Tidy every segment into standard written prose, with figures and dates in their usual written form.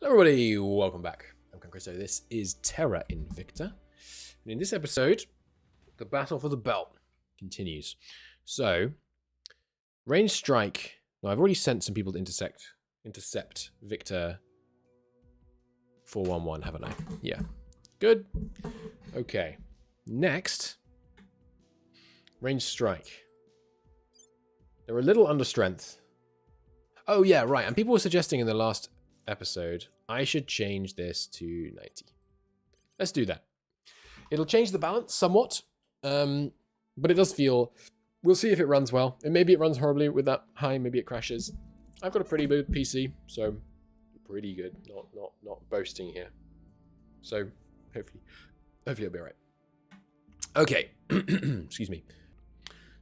Hello everybody, welcome back. I'm Christo. This is Terra Invicta. And in this episode, the battle for the belt continues. So, range strike. Now, I've already sent some people to intercept Victor 411, haven't I? Yeah. Good. Okay. Next, range strike. They're a little under strength. Oh yeah, right. And people were suggesting in the last episode I should change this to 90. Let's do that. It'll change the balance somewhat, but it does feel... We'll see if it runs well. And maybe it runs horribly with that high. Maybe it crashes. I've got a pretty good PC, so pretty good. Not boasting here. So hopefully it'll be alright. Okay. Excuse me.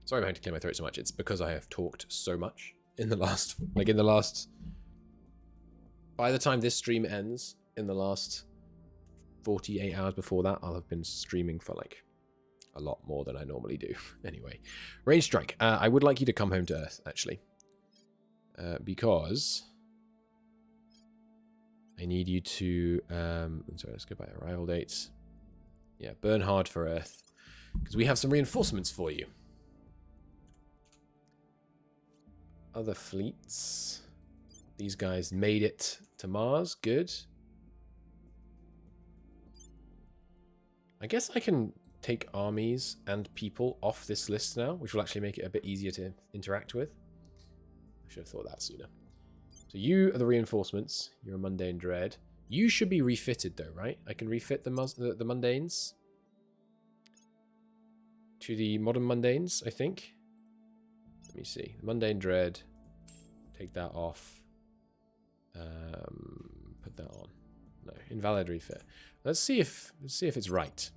Sorry I'm having to clear my throat so much. It's because I have talked so much in the last... By the time this stream ends, in the last 48 hours before that, I'll have been streaming for like a lot more than I normally do. Anyway, range strike. I would like you to come home to Earth, actually. Because I need you to... sorry, let's go by arrival dates. Yeah, burn hard for Earth. Because we have some reinforcements for you. Other fleets... These guys made it to Mars. Good. I guess I can take armies and people off this list now, which will actually make it a bit easier to interact with. I should have thought that sooner. So you are the reinforcements. You're a mundane dread. You should be refitted though, right? I can refit the mundanes to the modern mundanes, I think. Let me see. The mundane dread. Take that off. Put that on. No, invalid refit. Let's see if it's right.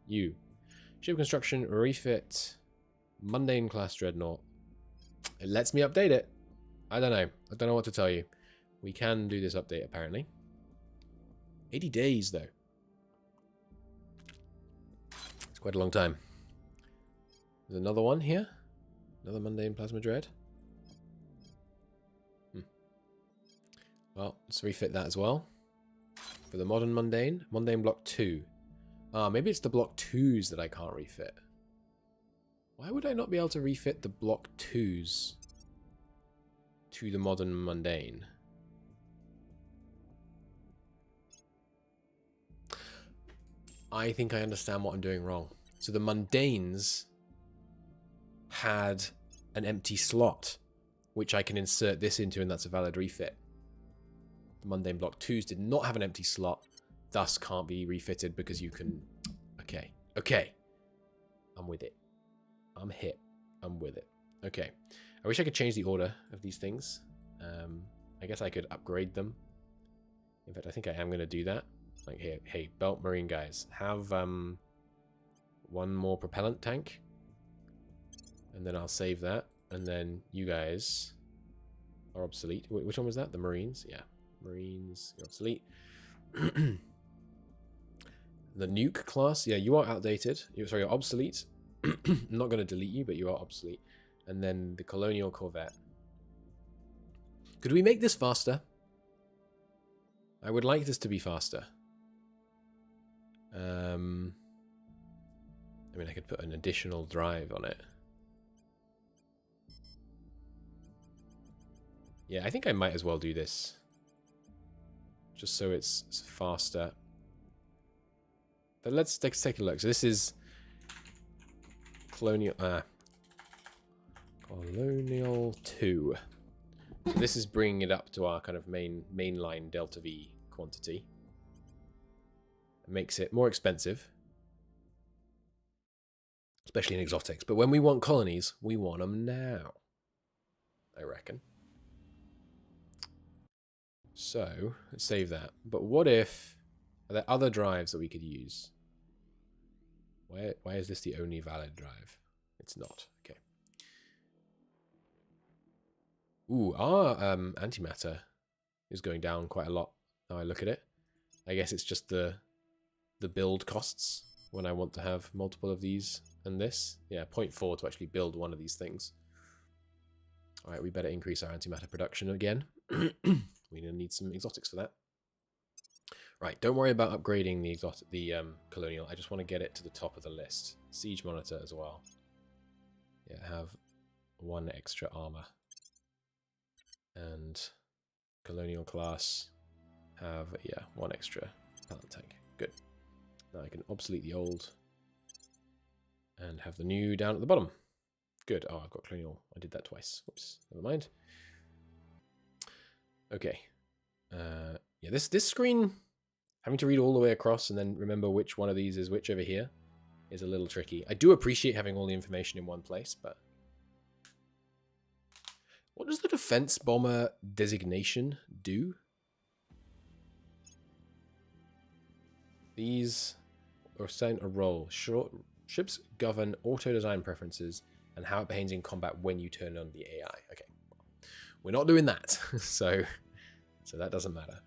You, ship construction refit, mundane class dreadnought. It lets me update it. I don't know. I don't know what to tell you. We can do this update apparently. 80 days though. It's quite a long time. There's another one here. Another mundane plasma dread. Well, let's refit that as well. For the modern mundane. Mundane block 2. Ah, maybe it's the block 2s that I can't refit. Why would I not be able to refit the block 2s to the modern mundane? I think I understand what I'm doing wrong. So the mundanes had an empty slot, which I can insert this into, and that's a valid refit. Mundane block 2s did not have an empty slot, thus can't be refitted because you can... Okay. I'm with it. I'm hip. I'm with it. Okay. I wish I could change the order of these things. I guess I could upgrade them. In fact, I think I am going to do that. Like, here, hey, Belt Marine guys, have one more propellant tank. And then I'll save that. And then you guys are obsolete. Wait, which one was that? The Marines? Yeah. Marines, you're obsolete. The nuke class, yeah, you are outdated. You're obsolete. I'm not going to delete you, but you are obsolete. And then the colonial corvette. Could we make this faster? I would like this to be faster. I mean, I could put an additional drive on it. Yeah, I think I might as well do this. Just so it's faster. But let's take a look. So this is Colonial 2. So this is bringing it up to our kind of mainline Delta V quantity. It makes it more expensive. Especially in exotics. But when we want colonies, we want them now. I reckon. So, let's save that. But what if... Are there other drives that we could use? Why is this the only valid drive? It's not. Okay. Ooh, our antimatter is going down quite a lot now I look at it. I guess it's just the build costs when I want to have multiple of these and this. Yeah, 0.4 to actually build one of these things. Alright, we better increase our antimatter production again. We're going to need some exotics for that. Right, don't worry about upgrading the colonial. I just want to get it to the top of the list. Siege monitor as well. Yeah, have 1 extra armor. And colonial class have, yeah, 1 extra pellet tank. Good. Now I can obsolete the old and have the new down at the bottom. Good. Oh, I've got colonial. I did that twice. Whoops. Never mind. Okay. Yeah, this screen, having to read all the way across and then remember which one of these is which over here is a little tricky. I do appreciate having all the information in one place, but... What does the defense bomber designation do? These are assigned a role. Ships govern auto-design preferences and how it behaves in combat when you turn on the AI. Okay, we're not doing that, so that doesn't matter.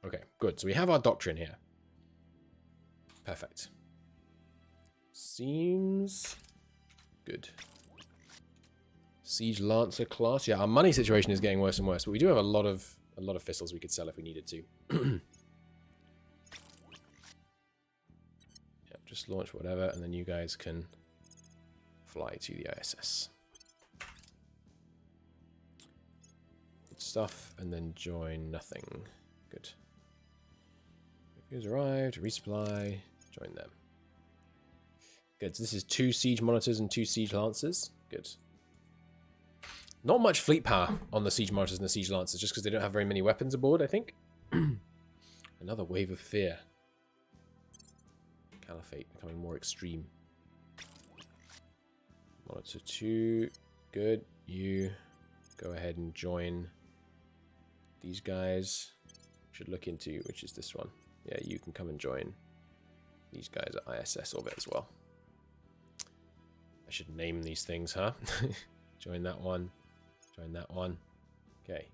Okay, good. So we have our doctrine here. Perfect. Seems good. Siege Lancer class. Yeah, our money situation is getting worse and worse, but we do have a lot of thistles we could sell if we needed to. Yeah, just launch whatever, and then you guys can fly to the ISS. Good stuff, and then join nothing. Good. Who's arrived? Resupply. Join them. Good. So this is 2 siege monitors and 2 siege lancers. Good. Not much fleet power on the siege monitors and the siege lancers, just because they don't have very many weapons aboard, I think. Another wave of fear. Caliphate becoming more extreme. Monitor 2. Good. You go ahead and join these guys. Should look into which is this one. Yeah, you can come and join these guys at ISS orbit as well. I should name these things, huh? Join that one. Join that one. Okay.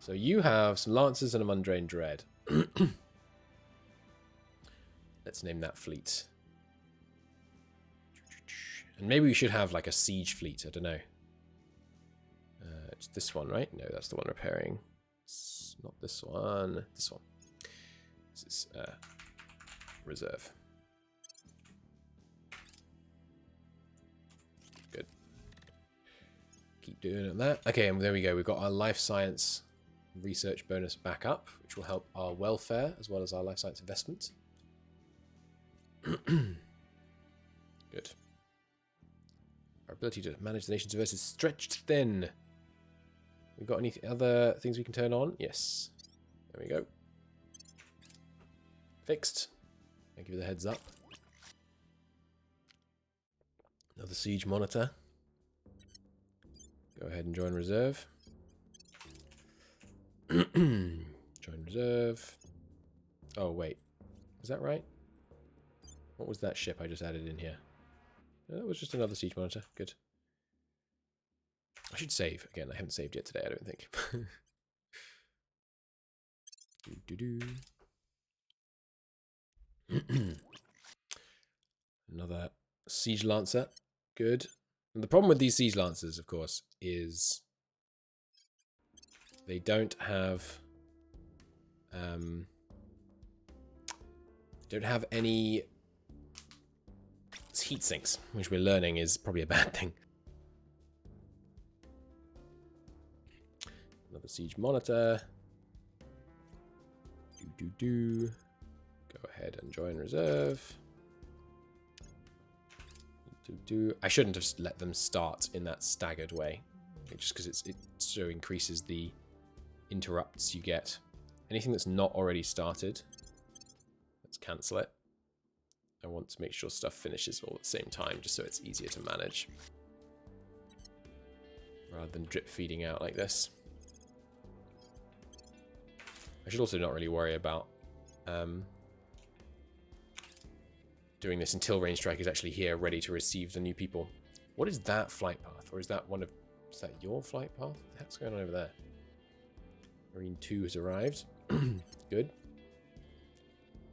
So you have some Lancers and a Mundrain Dread. Let's name that fleet. And maybe we should have like a siege fleet. I don't know. It's this one, right? No, that's the one repairing. It's not this one. This one. This is reserve. Good. Keep doing that. Okay, and there we go. We've got our life science research bonus back up, which will help our welfare as well as our life science investment. Good. Our ability to manage the nation's reverse is stretched thin. We've got any other things we can turn on? Yes. There we go. Fixed. I'll give you the heads up. Another siege monitor. Go ahead and join reserve. Join reserve. Oh, wait. Is that right? What was that ship I just added in here? No, that was just another siege monitor. Good. I should save. Again, I haven't saved yet today, I don't think. Another siege lancer. Good. And the problem with these siege lancers, of course, is they don't have any heat sinks, which we're learning is probably a bad thing. Another siege monitor. Go ahead and join reserve. I shouldn't have let them start in that staggered way, just because it so increases the interrupts you get. Anything that's not already started, let's cancel it. I want to make sure stuff finishes all at the same time, just so it's easier to manage, rather than drip feeding out like this. I should also not really worry about doing this until range strike is actually here, ready to receive the new people. What is that flight path? Or is that one of... Is that your flight path? What the heck's going on over there? Marine 2 has arrived. Good.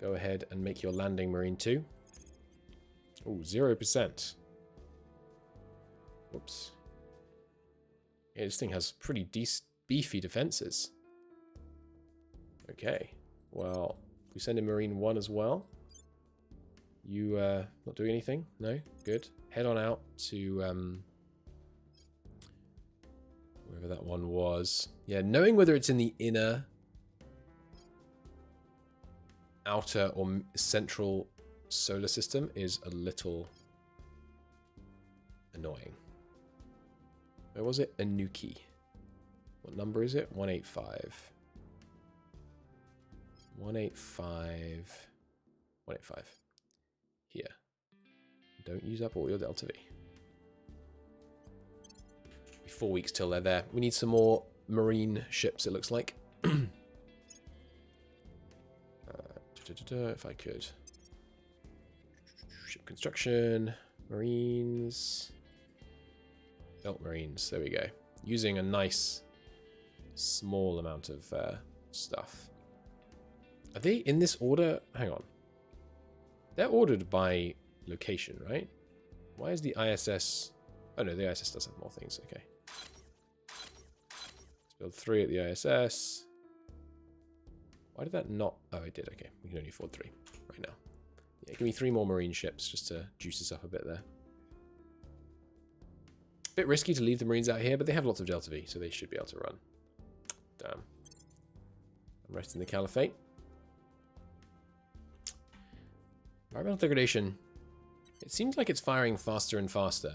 Go ahead and make your landing, Marine 2. Oh, 0%. Whoops. Yeah, this thing has pretty beefy defenses. Okay. Well, we send in Marine 1 as well. You not doing anything? No? Good. Head on out to wherever that one was. Yeah, knowing whether it's in the inner, outer, or central solar system is a little annoying. Where was it? Anuki. What number is it? 185. 185. 185. Here. Don't use up all your Delta V. 4 weeks till they're there. We need some more marine ships, it looks like. If I could. Ship construction. Marines. Belt Marines. There we go. Using a nice small amount of stuff. Are they in this order? Hang on. They're ordered by location, right? Why is the ISS... Oh no, the ISS does have more things. Okay. Let's build 3 at the ISS. Why did that not... Oh, it did. Okay. We can only afford 3 right now. Yeah, give me 3 more marine ships just to juice us up a bit there. Bit risky to leave the marines out here, but they have lots of Delta V, so they should be able to run. Damn. I'm resting the Caliphate. Environmental degradation. It seems like it's firing faster and faster.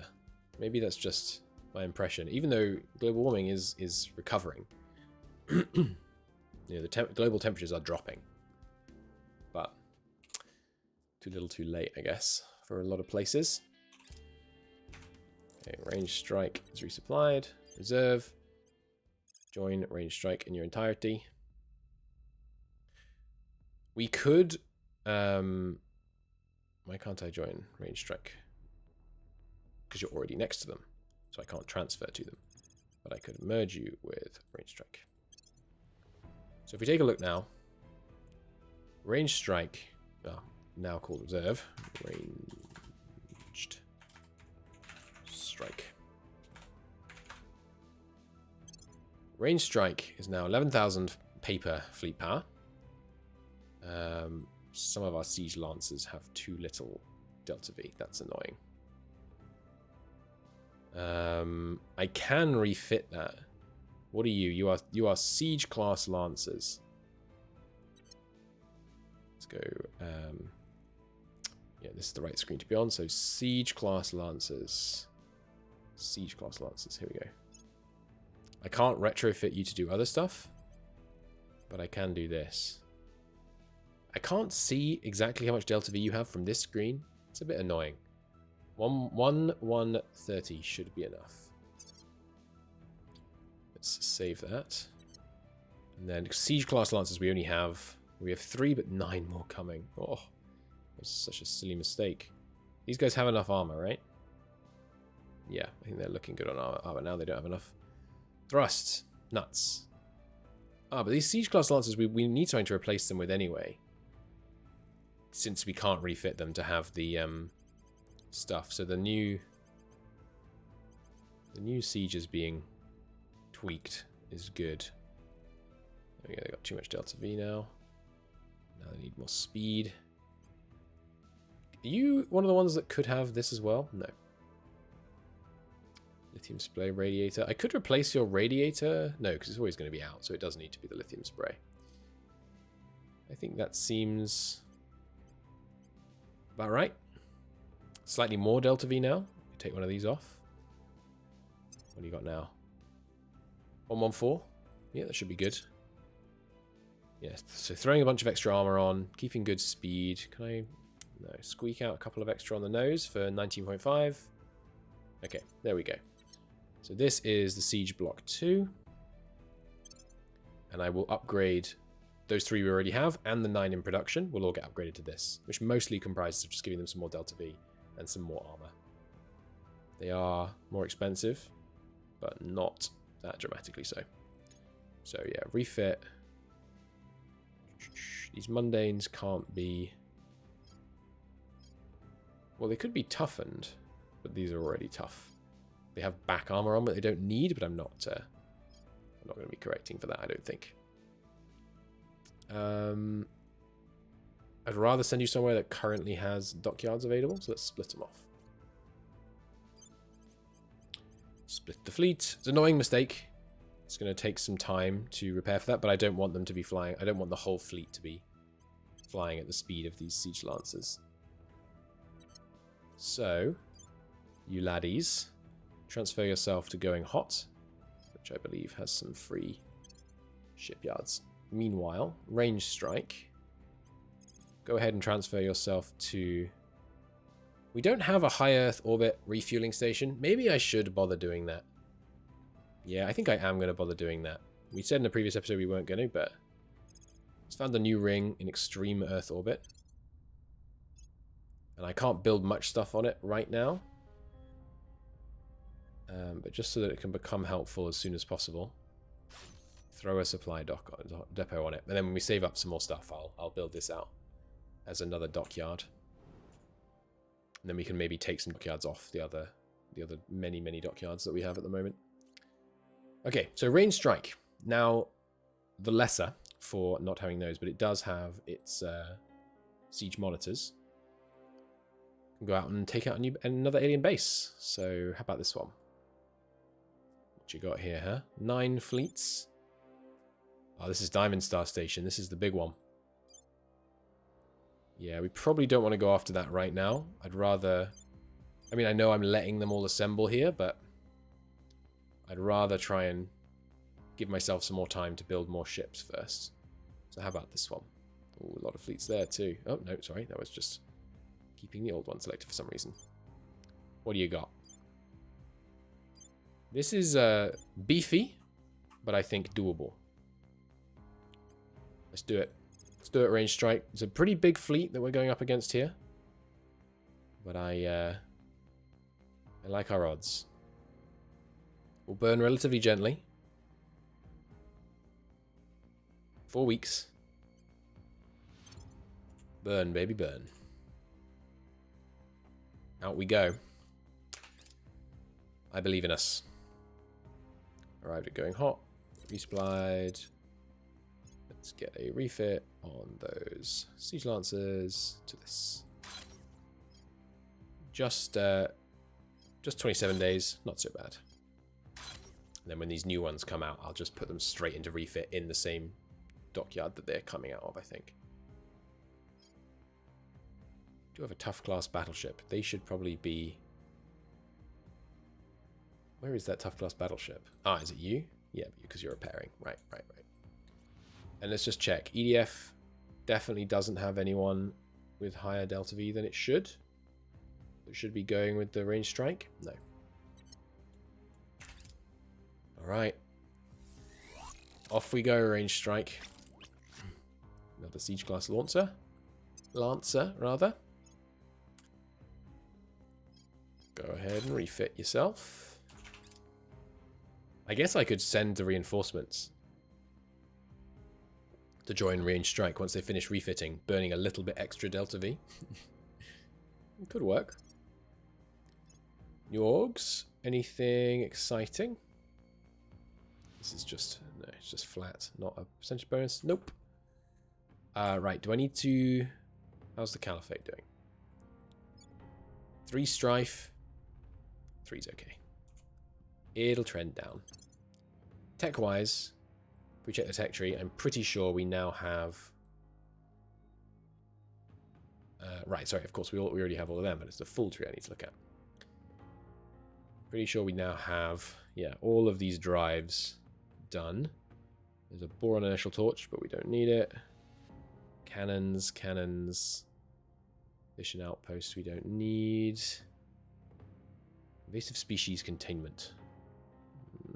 Maybe that's just my impression. Even though global warming is recovering. You know, the global temperatures are dropping. But too little too late, I guess, for a lot of places. Okay, range strike is resupplied. Reserve. Join range strike in your entirety. We could... why can't I join range strike? Because you're already next to them. So I can't transfer to them. But I could merge you with range strike. So if we take a look now. Range strike. Oh, now called reserve. Ranged strike. Range strike is now 11,000 paper fleet power. Some of our siege lancers have too little Delta V. That's annoying. I can refit that. What are you? You are siege class lancers. Let's go. Yeah, this is the right screen to be on. So siege class lancers. Siege class lancers. Here we go. I can't retrofit you to do other stuff, but I can do this. I can't see exactly how much Delta V you have from this screen. It's a bit annoying. 130 should be enough. Let's save that. And then siege class lancers we have 3 but 9 more coming. Oh, that's such a silly mistake. These guys have enough armor, right? Yeah, I think they're looking good on armor now. They don't have enough. Thrust. Nuts. Ah, but these siege class lancers we need something to replace them with anyway. Since we can't refit them to have the stuff. So the new sieges being tweaked is good. Okay, they got too much Delta V now. Now they need more speed. Are you one of the ones that could have this as well? No. Lithium spray radiator. I could replace your radiator. No, because it's always going to be out, so it does need to be the lithium spray. I think that seems about right. Slightly more Delta V now. Take one of these off. What do you got now? 114. Yeah, that should be good. Yes, so throwing a bunch of extra armor on, keeping good speed. Can I... No, squeak out a couple of extra on the nose for 19.5. Okay, there we go. So this is the Siege Block 2. And I will upgrade those 3 we already have, and the 9 in production will all get upgraded to this, which mostly comprises of just giving them some more Delta V and some more armor. They are more expensive, but not that dramatically so. So yeah, refit. These mundanes can't be... Well, they could be toughened, but these are already tough. They have back armor on, but they don't need, but I'm not going to be correcting for that, I don't think. I'd rather send you somewhere that currently has dockyards available, so let's split them off. Split the fleet. It's an annoying mistake. It's going to take some time to repair for that, but I don't want them to be flying. I don't want the whole fleet to be flying at the speed of these siege lancers. So, you laddies, transfer yourself to Going Hot, which I believe has some free shipyards. Meanwhile, Range Strike. Go ahead and transfer yourself to... We don't have a high Earth orbit refueling station. Maybe I should bother doing that. Yeah, I think I am going to bother doing that. We said in the previous episode we weren't going to, but... It's found a new ring in extreme Earth orbit. And I can't build much stuff on it right now. But just so that it can become helpful as soon as possible. Throw a supply depot on it. And then when we save up some more stuff, I'll build this out as another dockyard. And then we can maybe take some dockyards off the other many dockyards that we have at the moment. Okay, so Range Strike. Now, the lesser for not having those, but it does have its siege monitors. Can go out and take out another alien base. So how about this one? What you got here, huh? 9 fleets. Oh, this is Diamond Star Station. This is the big one. Yeah, we probably don't want to go after that right now. I'd rather... I mean, I know I'm letting them all assemble here, but... I'd rather try and give myself some more time to build more ships first. So how about this one? Oh, a lot of fleets there too. Oh, no, sorry. That was just keeping the old one selected for some reason. What do you got? This is beefy, but I think doable. Let's do it. Let's do it, Range Strike. It's a pretty big fleet that we're going up against here. But I like our odds. We'll burn relatively gently. 4 weeks. Burn, baby, burn. Out we go. I believe in us. Arrived at Going Hot. Resupplied. Let's get a refit on those siege lancers to this. Just 27 days, not so bad. And then when these new ones come out, I'll just put them straight into refit in the same dockyard that they're coming out of, I think. Do have a tough class battleship. They should probably be... Where is that tough class battleship? Ah, is it you? Yeah, because you're repairing. Right. And let's just check. EDF definitely doesn't have anyone with higher Delta V than it should. It should be going with the Range Strike. No. Alright. Off we go, Range Strike. Another Siege Class Lancer. Lancer, rather. Go ahead and refit yourself. I guess I could send the reinforcements to join Range Strike once they finish refitting, burning a little bit extra Delta V. It could work. New orgs? Anything exciting? This is just... No, it's just flat. Not a percentage bonus. Nope. Right, do I need to... How's the Caliphate doing? 3 strife. 3's okay. It'll trend down. Tech-wise, if we check the tech tree, I'm pretty sure we now have... right, sorry, of course, we already have all of them, but it's the full tree I need to look at. Pretty sure we now have, yeah, all of these drives done. There's a boron inertial torch, but we don't need it. Cannons. Mission outpost we don't need. Invasive species containment.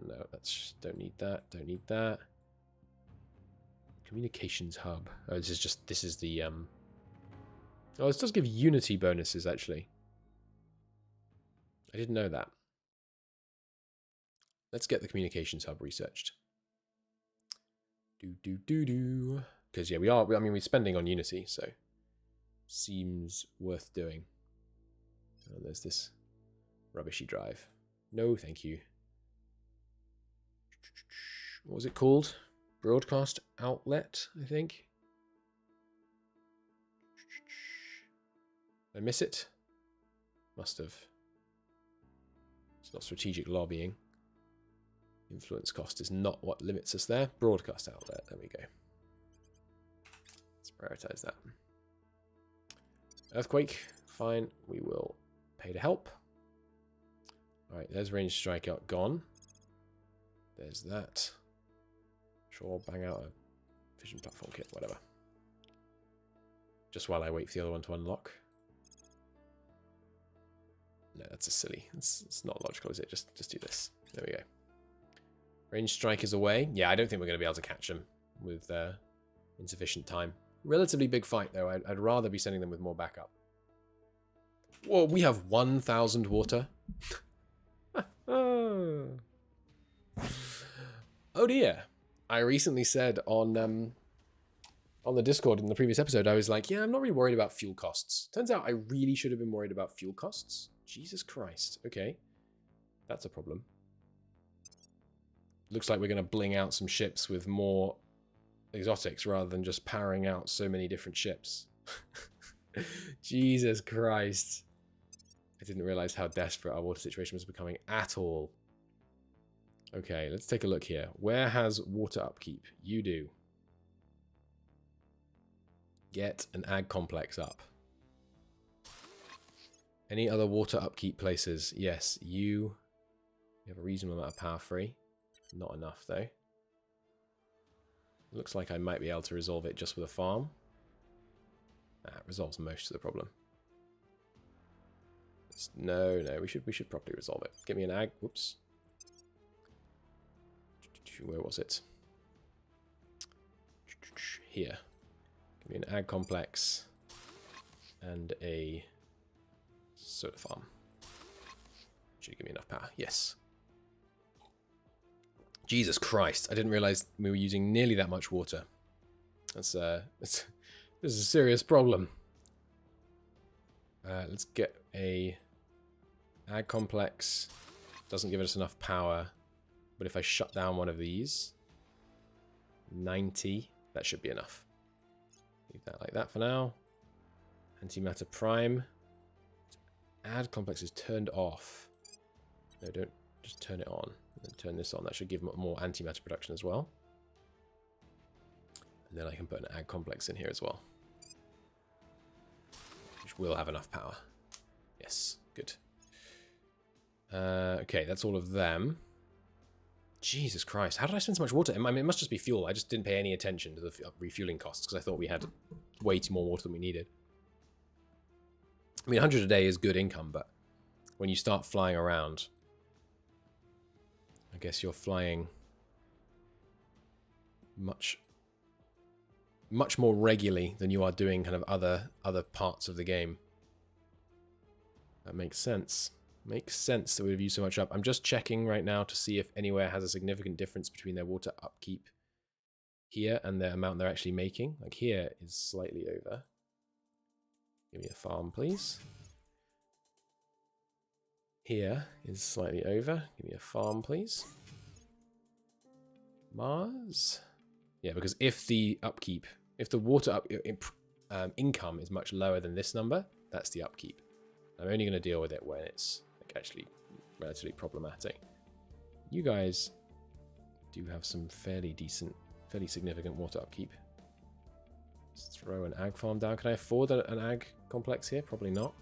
No, that's don't need that. Communications hub. Oh, this is the Oh, this does give unity bonuses actually. I didn't know that. Let's get the communications hub researched. Because yeah, we're spending on unity, so seems worth doing. Oh, there's this rubbishy drive. No, thank you. What was it called? Broadcast outlet, I think. I miss it? Must have. It's not strategic lobbying. Influence cost is not what limits us there. Broadcast outlet. There we go. Let's prioritize that. Earthquake. Fine. We will pay to help. Alright, there's range strike out gone. There's that. Sure, bang out a vision platform kit, whatever. Just while I wait for the other one to unlock. No, that's a silly. It's not logical, is it? Just do this. There we go. Range strike is away. Yeah, I don't think we're going to be able to catch them with insufficient time. Relatively big fight, though. I'd rather be sending them with more backup. Whoa, we have 1,000 water. Oh dear. I recently said on the Discord in the previous episode, I was like, yeah, I'm not really worried about fuel costs. Turns out I really should have been worried about fuel costs. Jesus Christ. Okay. That's a problem. Looks like we're going to bling out some ships with more exotics rather than just powering out so many different ships. Jesus Christ. I didn't realize how desperate our water situation was becoming at all. Okay, let's take a look here. Where has water upkeep? You do. Get an ag complex up. Any other water upkeep places? Yes, you have a reasonable amount of power free. Not enough, though. Looks like I might be able to resolve it just with a farm. That resolves most of the problem. No, we should properly resolve it. Give me an ag. Whoops. Where was it? Here. Give me an ag complex and a solar farm. Should give me enough power. Yes. Jesus Christ! I didn't realize we were using nearly that much water. This is a serious problem. Let's get a ag complex. Doesn't give us enough power. But if I shut down one of these, 90, that should be enough. Leave that like that for now. Antimatter prime. Add complex is turned off. No, don't just turn it on. And then turn this on. That should give more antimatter production as well. And then I can put an ag complex in here as well. Which will have enough power. Yes, good. Okay, that's all of them. Jesus Christ, how did I spend so much water? I mean, it must just be fuel. I just didn't pay any attention to the refueling costs because I thought we had way too more water than we needed. I mean, 100 a day is good income, but when you start flying around, I guess you're flying much more regularly than you are doing kind of other parts of the game. That makes sense. Makes sense that we've used so much up. I'm just checking right now to see if anywhere has a significant difference between their water upkeep here and the amount they're actually making. Like here is slightly over. Give me a farm, please. Here is slightly over. Give me a farm, please. Mars? Yeah, because if the upkeep, if the water income is much lower than this number, that's the upkeep. I'm only going to deal with it when it's actually relatively problematic. You guys do have some fairly decent, fairly significant water upkeep. Let's throw an ag farm down. Can I afford an ag complex here? Probably not.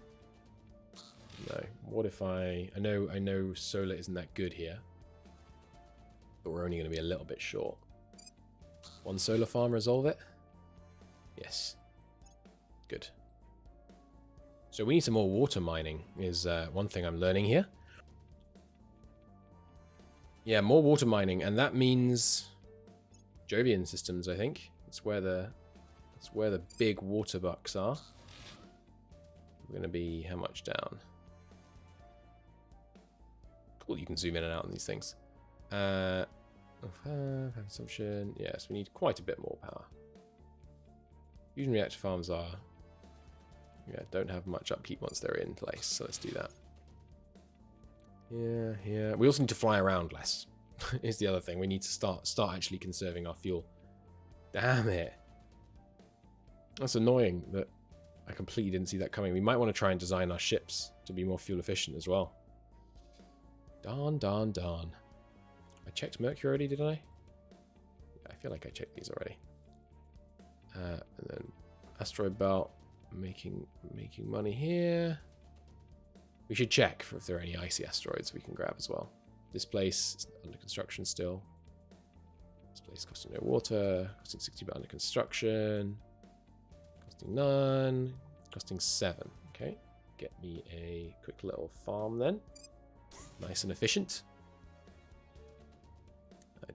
No. What if I know solar isn't that good here, but we're only going to be a little bit short. One solar farm resolve it? Yes. Good. So we need some more water mining is one thing I'm learning here. Yeah, more water mining, and that means Jovian systems, I think. That's where the big water bucks are. We're going to be how much down? Cool, you can zoom in and out on these things. Consumption. Yes, we need quite a bit more power. Fusion reactor farms are... yeah, don't have much upkeep once they're in place, so let's do that. Yeah. We also need to fly around less, is the other thing. We need to start actually conserving our fuel. Damn it. That's annoying that I completely didn't see that coming. We might want to try and design our ships to be more fuel efficient as well. Darn. I checked Mercury already, didn't I? Yeah, I feel like I checked these already. And then asteroid belt, making money here. We should check if there are any icy asteroids we can grab as well. This place is under construction still. This place costing no water, costing 60 but under construction. Costing none, costing 7. Okay, get me a quick little farm then. Nice and efficient.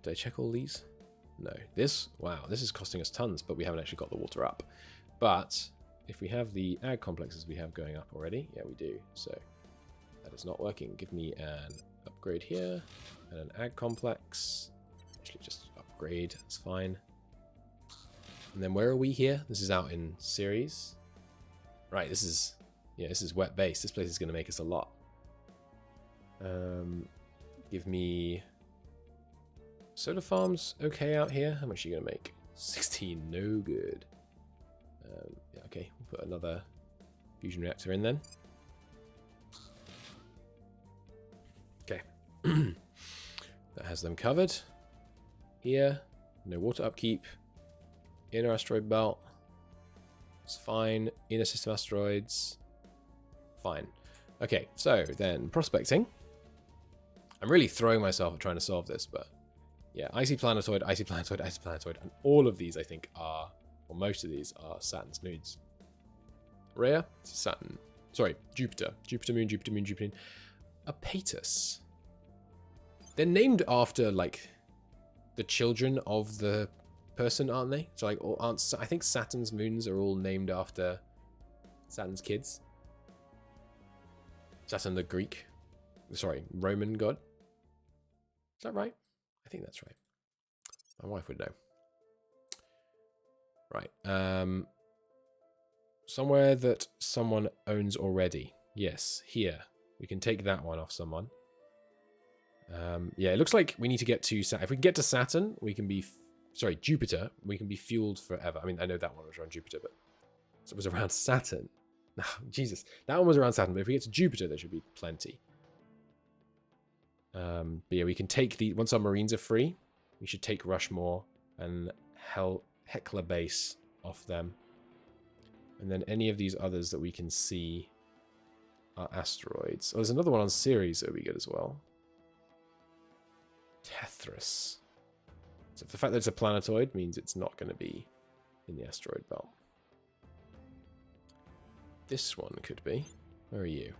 Did I check all these? No. This, wow, this is costing us tons, but we haven't actually got the water up. But if we have the ag complexes we have going up already, yeah, we do. So that is not working. Give me an upgrade here and an ag complex. Actually, just upgrade. That's fine. And then where are we here? This is out in Ceres. Right, this is wet base. This place is going to make us a lot. Give me solar farms okay out here. How much are you going to make? 16, no good. Yeah, okay, we'll put another fusion reactor in then. Okay. That has them covered. Here, no water upkeep. Inner asteroid belt. It's fine. Inner system asteroids. Fine. Okay, so then prospecting. I'm really throwing myself at trying to solve this, but yeah, icy planetoid, icy planetoid, icy planetoid, and all of these I think are, or most of these are Saturn's moons. Rhea, Saturn. Sorry, Jupiter. Jupiter moon, Jupiter moon, Jupiter moon. Apatus. They're named after like the children of the person, aren't they? So like, I think Saturn's moons are all named after Saturn's kids. Saturn the Greek, sorry, Roman god. Is that right? I think that's right. My wife would know. Right. Somewhere that someone owns already. Yes, here. We can take that one off someone. Yeah, it looks like we need to get to Saturn. If we can get to Saturn, we can be... Sorry, Jupiter. We can be fueled forever. I mean, I know that one was around Jupiter, but... So it was around Saturn. Oh, Jesus. That one was around Saturn, but if we get to Jupiter, there should be plenty. But yeah, we can take the... Once our Marines are free, we should take Rushmore and Hecla Base off them. And then any of these others that we can see are asteroids. Oh, there's another one on Ceres that would be good as well. Tethras. So the fact that it's a planetoid means it's not going to be in the asteroid belt. This one could be. Where are you?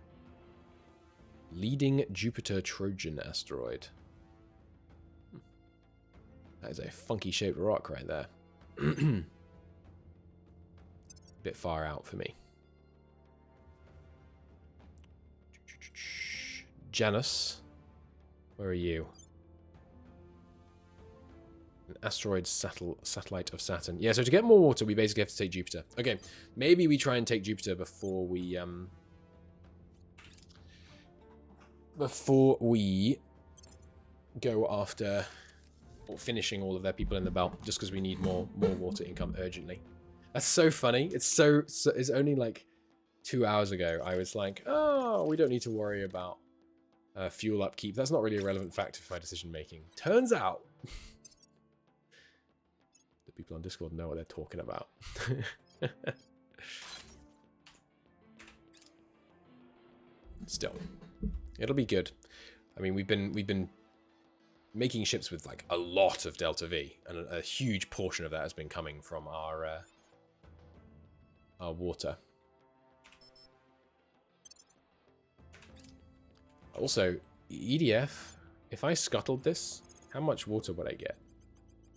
Leading Jupiter Trojan asteroid. That is a funky shaped rock right there. Bit far out for me. Janus. Where are you? An asteroid satellite of Saturn. Yeah, so to get more water, we basically have to take Jupiter. Okay, maybe we try and take Jupiter before we go after or finishing all of their people in the belt, just because we need more water income urgently. That's so funny. It's it's only like 2 hours ago I was like, oh, we don't need to worry about fuel upkeep. That's not really a relevant factor for my decision making. Turns out the people on Discord know what they're talking about. Still, it'll be good. I mean, we've been making ships with like a lot of Delta V, and a huge portion of that has been coming from our water. Also, EDF, if I scuttled this, how much water would I get?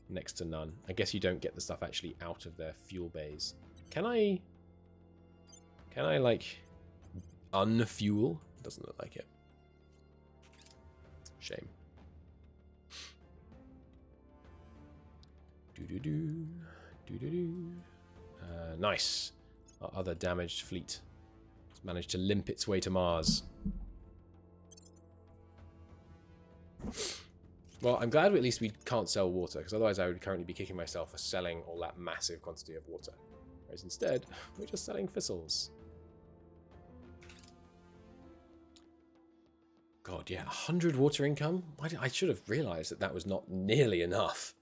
Next to none. I guess you don't get the stuff actually out of their fuel bays. Can I like unfuel? Doesn't look like it. Shame. Nice. Our other damaged fleet has managed to limp its way to Mars. Well, I'm glad at least we can't sell water, because otherwise I would currently be kicking myself for selling all that massive quantity of water. Whereas instead, we're just selling thistles. God, yeah, 100 water income? I should have realised that that was not nearly enough.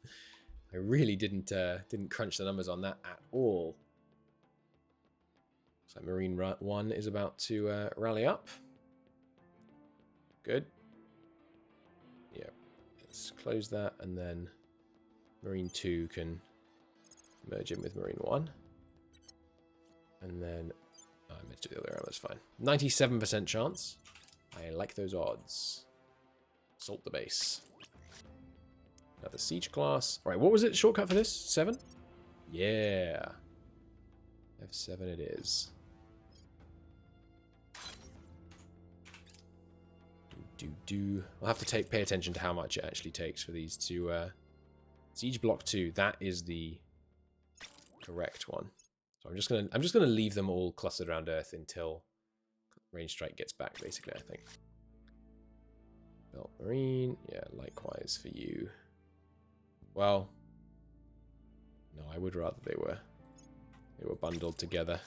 I really didn't crunch the numbers on that at all. So Marine 1 is about to rally up. Good. Yeah, let's close that, and then Marine 2 can merge in with Marine 1. And then I meant to do the other way around, that's fine. 97% chance. I like those odds. Assault the base. Another siege class. Alright, what was it? Shortcut for this? 7? Yeah. F7 it is. I'll have to pay attention to how much it actually takes for these to... Siege block 2, that is the correct one. So I'm just gonna leave them all clustered around Earth until range strike gets back, basically, I think. Belt Marine, yeah, likewise for you. Well, no, I would rather they were bundled together.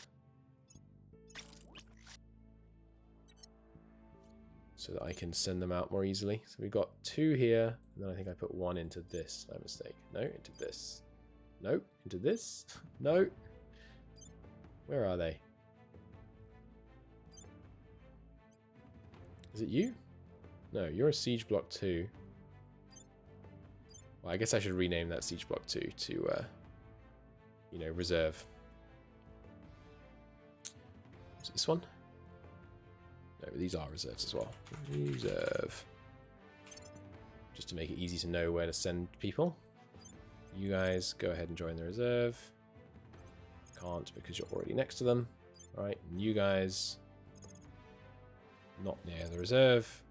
So that I can send them out more easily. So we've got 2 here, and then I think I put 1 into this. My mistake. No, into this. No, into this. No. Where are they? Is it you? No, you're a siege block 2. Well, I guess I should rename that siege block 2 to, you know, reserve. Is it this one? No, these are reserves as well. Reserve. Just to make it easy to know where to send people. You guys go ahead and join the reserve. Can't because you're already next to them. Right, and you guys not near the reserve.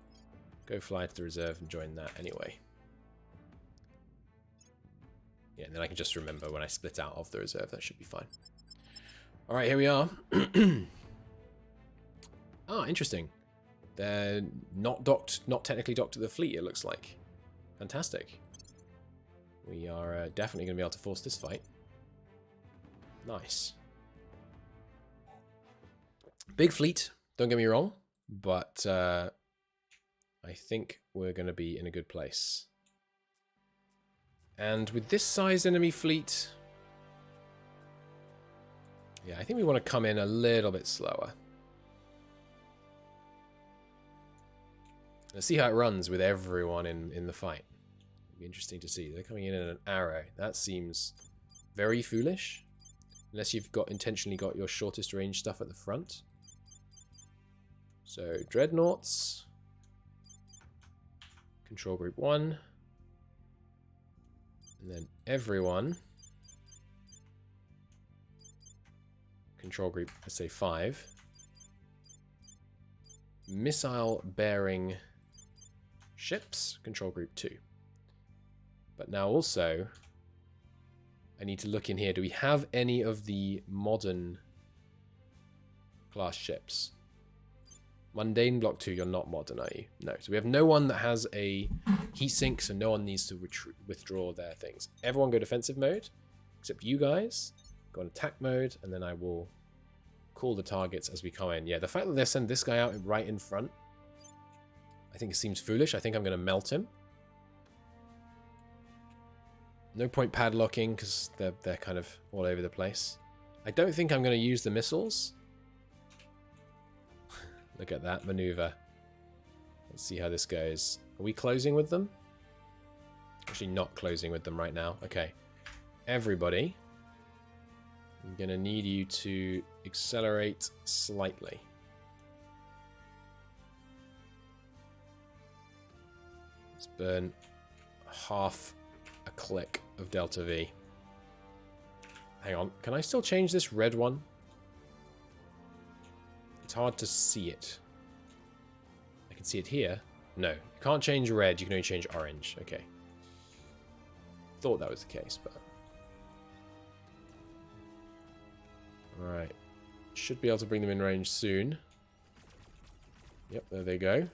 Go fly to the reserve and join that anyway. Yeah, and then I can just remember when I split out of the reserve. That should be fine. Alright, here we are. Ah, interesting. They're not technically docked to the fleet, it looks like. Fantastic. We are definitely going to be able to force this fight. Nice. Big fleet, don't get me wrong, but I think we're going to be in a good place. And with this size enemy fleet, yeah, I think we want to come in a little bit slower. Let's see how it runs with everyone in the fight. It'll be interesting to see. They're coming in an arrow. That seems very foolish. Unless you've intentionally got your shortest range stuff at the front. So, Dreadnoughts. Control Group 1. And then everyone. Control Group, let's say 5. Missile bearing ships, Control Group 2. But now also, I need to look in here. Do we have any of the modern class ships? Mundane Block 2, you're not modern, are you? No. So we have no one that has a heat sink, so no one needs to withdraw their things. Everyone go defensive mode, except you guys. Go on attack mode, and then I will call the targets as we come in. Yeah, the fact that they send this guy out right in front, I think it seems foolish. I think I'm going to melt him. No point padlocking because they're kind of all over the place. I don't think I'm going to use the missiles. Look at that maneuver. Let's see how this goes. Are we closing with them? Actually not closing with them right now. Okay. Everybody, I'm going to need you to accelerate slightly. Let's burn half a click of Delta V. Hang on, can I still change this red one? It's hard to see it. I can see it here. No, you can't change red, you can only change orange. Okay. Thought that was the case, but... Alright. Should be able to bring them in range soon. Yep, there they go.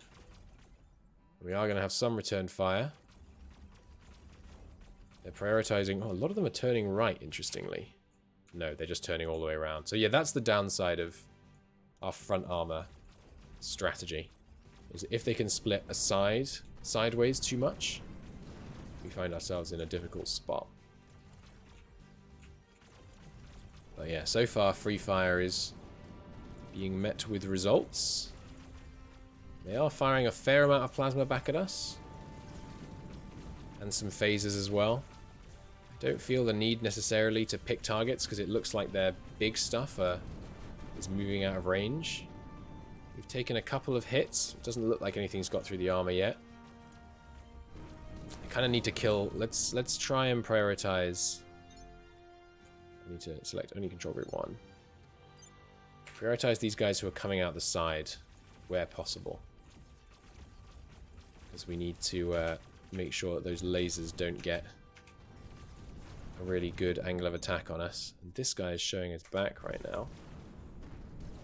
We are going to have some return fire. They're prioritizing... Oh, a lot of them are turning right, interestingly. No, they're just turning all the way around. So yeah, that's the downside of our front armor strategy. Is if they can split aside, sideways too much, we find ourselves in a difficult spot. But yeah, so far Free Fire is being met with results. They are firing a fair amount of plasma back at us. And some phasers as well. I don't feel the need necessarily to pick targets because it looks like their big stuff is moving out of range. We've taken a couple of hits. It doesn't look like anything's got through the armor yet. I kind of need to kill. Let's try and prioritize. I need to select only control group 1. Prioritize these guys who are coming out the side where possible. Because we need to make sure that those lasers don't get a really good angle of attack on us. And this guy is showing his back right now.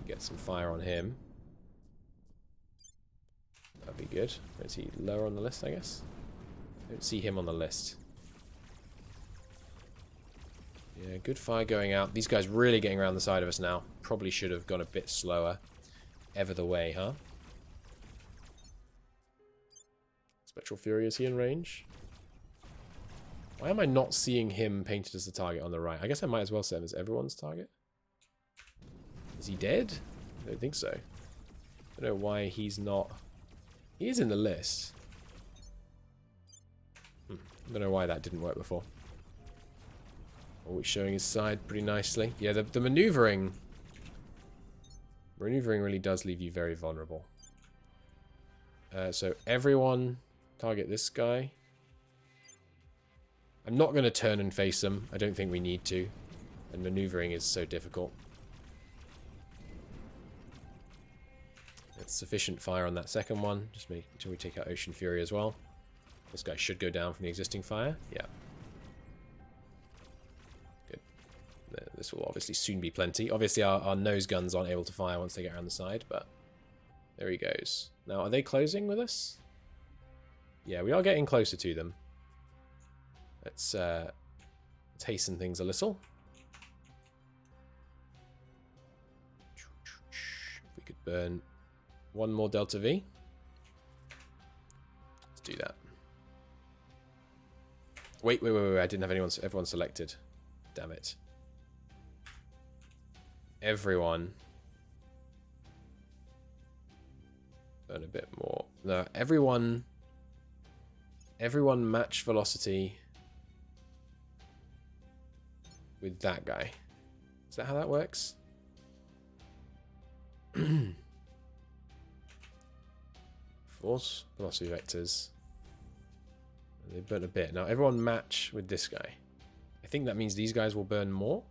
We get some fire on him. That'd be good. Is he lower on the list, I guess? Don't see him on the list. Yeah, good fire going out. These guys really getting around the side of us now. Probably should have gone a bit slower. Ever the way, huh? Spectral Fury, is he in range? Why am I not seeing him painted as the target on the right? I guess I might as well set him as everyone's target. Is he dead? I don't think so. I don't know why he's not... He is in the list. I don't know why that didn't work before. Always showing his side pretty nicely. Yeah, the maneuvering... Maneuvering really does leave you very vulnerable. So everyone target this guy. I'm not going to turn and face him. I don't think we need to. And maneuvering is so difficult. It's sufficient fire on that second one. Just make sure we take out Ocean Fury as well. This guy should go down from the existing fire. Yeah. Good. This will obviously soon be plenty. Obviously our nose guns aren't able to fire once they get around the side, but there he goes. Now, are they closing with us? Yeah, we are getting closer to them. Let's hasten things a little. If we could burn one more Delta V. Let's do that. Wait. I didn't have everyone selected. Damn it. Everyone. Burn a bit more. No, everyone match velocity with that guy. Is that how that works? Force velocity vectors. They burn a bit. Now everyone match with this guy. I think that means these guys will burn more.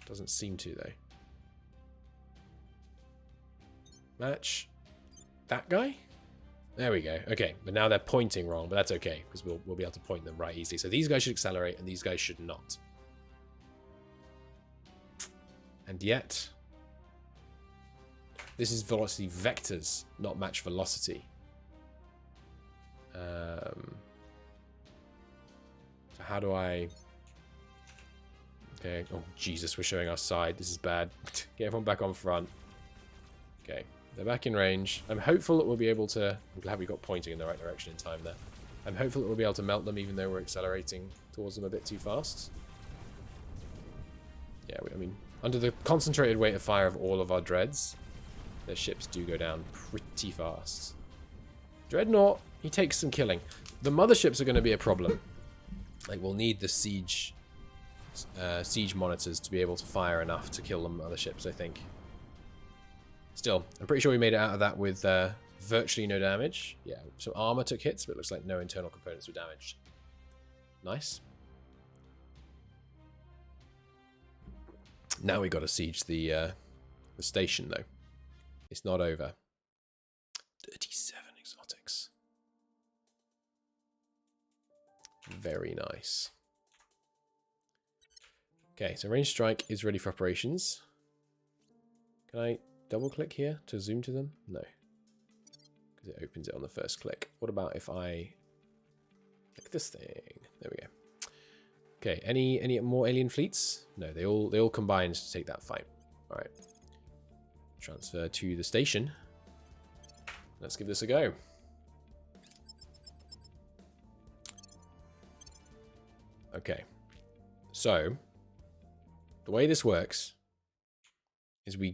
Doesn't seem to though. Match that guy. There we go. Okay, but now they're pointing wrong, but that's okay because we'll be able to point them right easily. So these guys should accelerate and these guys should not. And yet, this is velocity vectors, not match velocity. So how do I... Okay. Oh, Jesus, we're showing our side. This is bad. Get everyone back on front. Okay. They're back in range. I'm hopeful that we'll be able to... I'm glad we got pointing in the right direction in time there. I'm hopeful that we'll be able to melt them even though we're accelerating towards them a bit too fast. Yeah, I mean, under the concentrated weight of fire of all of our dreads, their ships do go down pretty fast. Dreadnought, he takes some killing. The motherships are going to be a problem. Like, we'll need the siege monitors to be able to fire enough to kill the motherships, I think. Still, I'm pretty sure we made it out of that with virtually no damage. Yeah, so armor took hits, but it looks like no internal components were damaged. Nice. Now we got to siege the station, though. It's not over. 37 exotics. Very nice. Okay, so range strike is ready for operations. Can I double click here to zoom to them? No. Because it opens it on the first click. What about if I click this thing? There we go. Okay, any more alien fleets? No, they all combined to take that fight. All right. Transfer to the station. Let's give this a go. Okay. So, the way this works is we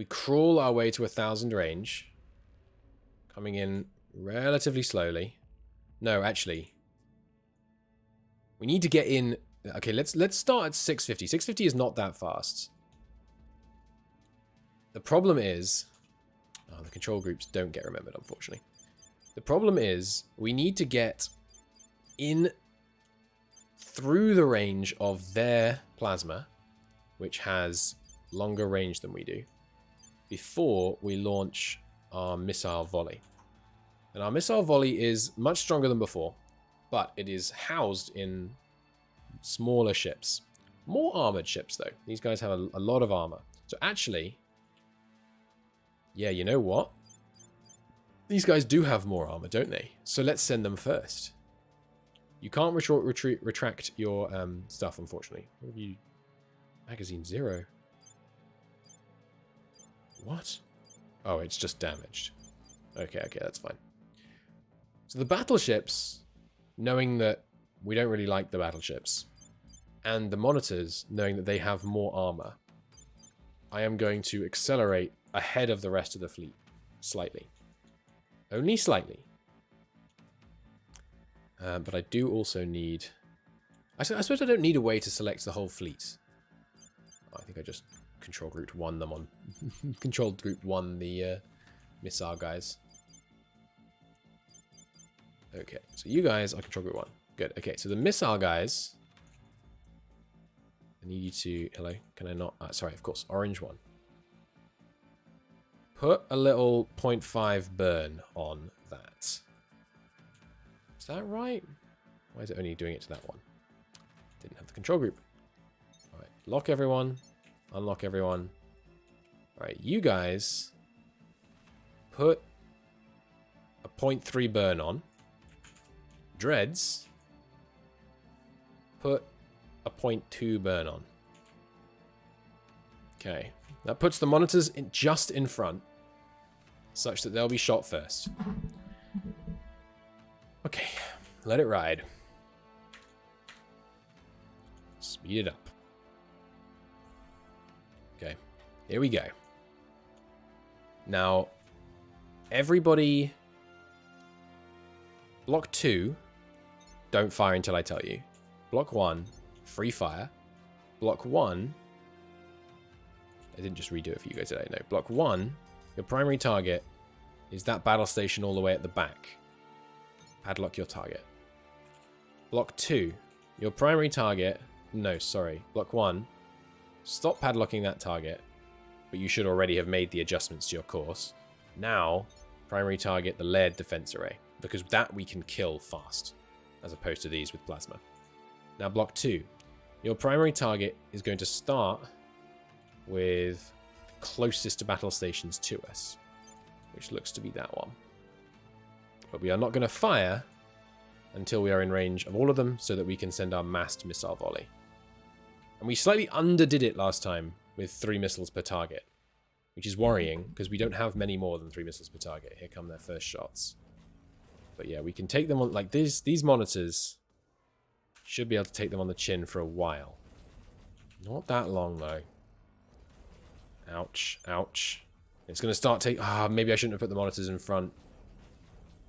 crawl our way to 1,000 range, coming in relatively slowly. No, actually, we need to get in. Okay, let's start at 650. 650 is not that fast. The problem is, the control groups don't get remembered, unfortunately. The problem is we need to get in through the range of their plasma, which has longer range than we do, before we launch our missile volley. And our missile volley is much stronger than before, but it is housed in smaller ships. More armored ships, though. These guys have a lot of armor. So actually, yeah, you know what? These guys do have more armor, don't they? So let's send them first. You can't retract your stuff, unfortunately. What have you... Magazine 0. What? Oh, it's just damaged. Okay, that's fine. So the battleships, knowing that we don't really like the battleships, and the monitors, knowing that they have more armor, I am going to accelerate ahead of the rest of the fleet. Slightly. Only slightly. But I do also need... I suppose I don't need a way to select the whole fleet. I think I just control grouped 1 them on... control grouped 1 the missile guys. Okay, so you guys are control group 1. Good. Okay, so the missile guys... I need you to... Hello? Can I not... sorry, of course. Orange 1. Put a little 0.5 burn on that. Is that right? Why is it only doing it to that one? Didn't have the control group. Alright, lock everyone. Unlock everyone. Alright, you guys... Put a 0.3 burn on. Dreads... Put a 0.2 burn on. Okay. That puts the monitors just in front, such that they'll be shot first. Okay. Let it ride. Speed it up. Okay. Here we go. Now, everybody... Block 2, don't fire until I tell you. Block 1, free fire. Block 1... I didn't just redo it for you guys today. No. Block 1, your primary target is that battle station all the way at the back. Padlock your target. Block 2, your primary target... No, sorry. Block 1, stop padlocking that target, but you should already have made the adjustments to your course. Now, primary target the layered defense array, because that we can kill fast, as opposed to these with plasma. Now, Block 2, your primary target is going to start with closest to battle stations to us, which looks to be that one. But we are not going to fire until we are in range of all of them so that we can send our massed missile volley. And we slightly underdid it last time with 3 missiles per target, which is worrying because we don't have many more than 3 missiles per target. Here come their first shots. But yeah, we can take them on, like these monitors should be able to take them on the chin for a while. Not that long though. Ouch, ouch. It's going to start taking... maybe I shouldn't have put the monitors in front.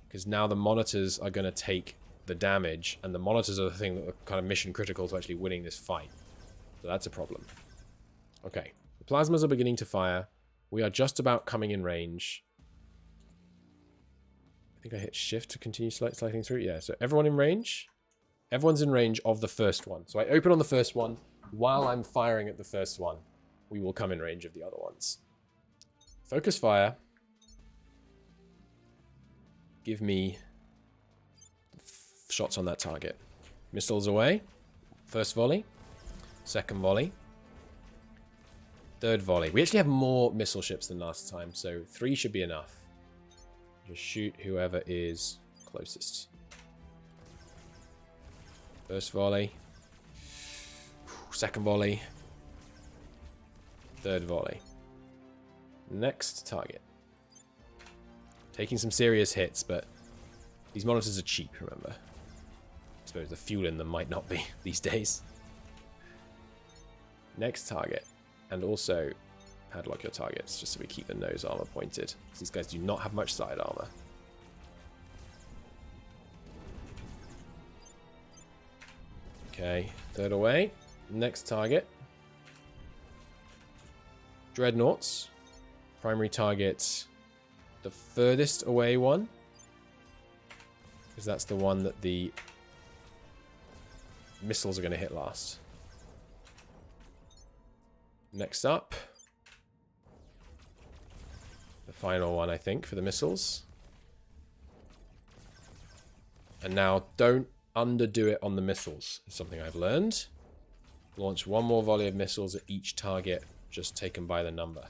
Because now the monitors are going to take the damage, and the monitors are the thing that are kind of mission critical to actually winning this fight. So that's a problem. Okay, the plasmas are beginning to fire. We are just about coming in range. I think I hit shift to continue sliding through. Yeah, so everyone in range? Everyone's in range of the first one. So I open on the first one. While I'm firing at the first one, we will come in range of the other ones. Focus fire. Give me shots on that target. Missiles away. First volley. Second volley. Third volley. We actually have more missile ships than last time, so 3 should be enough. Just shoot whoever is closest. First volley. Second volley. Third volley. Next target. Taking some serious hits, but these monitors are cheap, remember. I suppose the fuel in them might not be these days. Next target. And also padlock your targets, just so we keep the nose armor pointed. Because these guys do not have much side armor. Okay, third away. Next target. Dreadnoughts. Primary target, the furthest away one. Because that's the one that the missiles are going to hit last. Next up. The final one, I think, for the missiles. And now, don't underdo it on the missiles. It's something I've learned. Launch one more volley of missiles at each target, just taken by the number.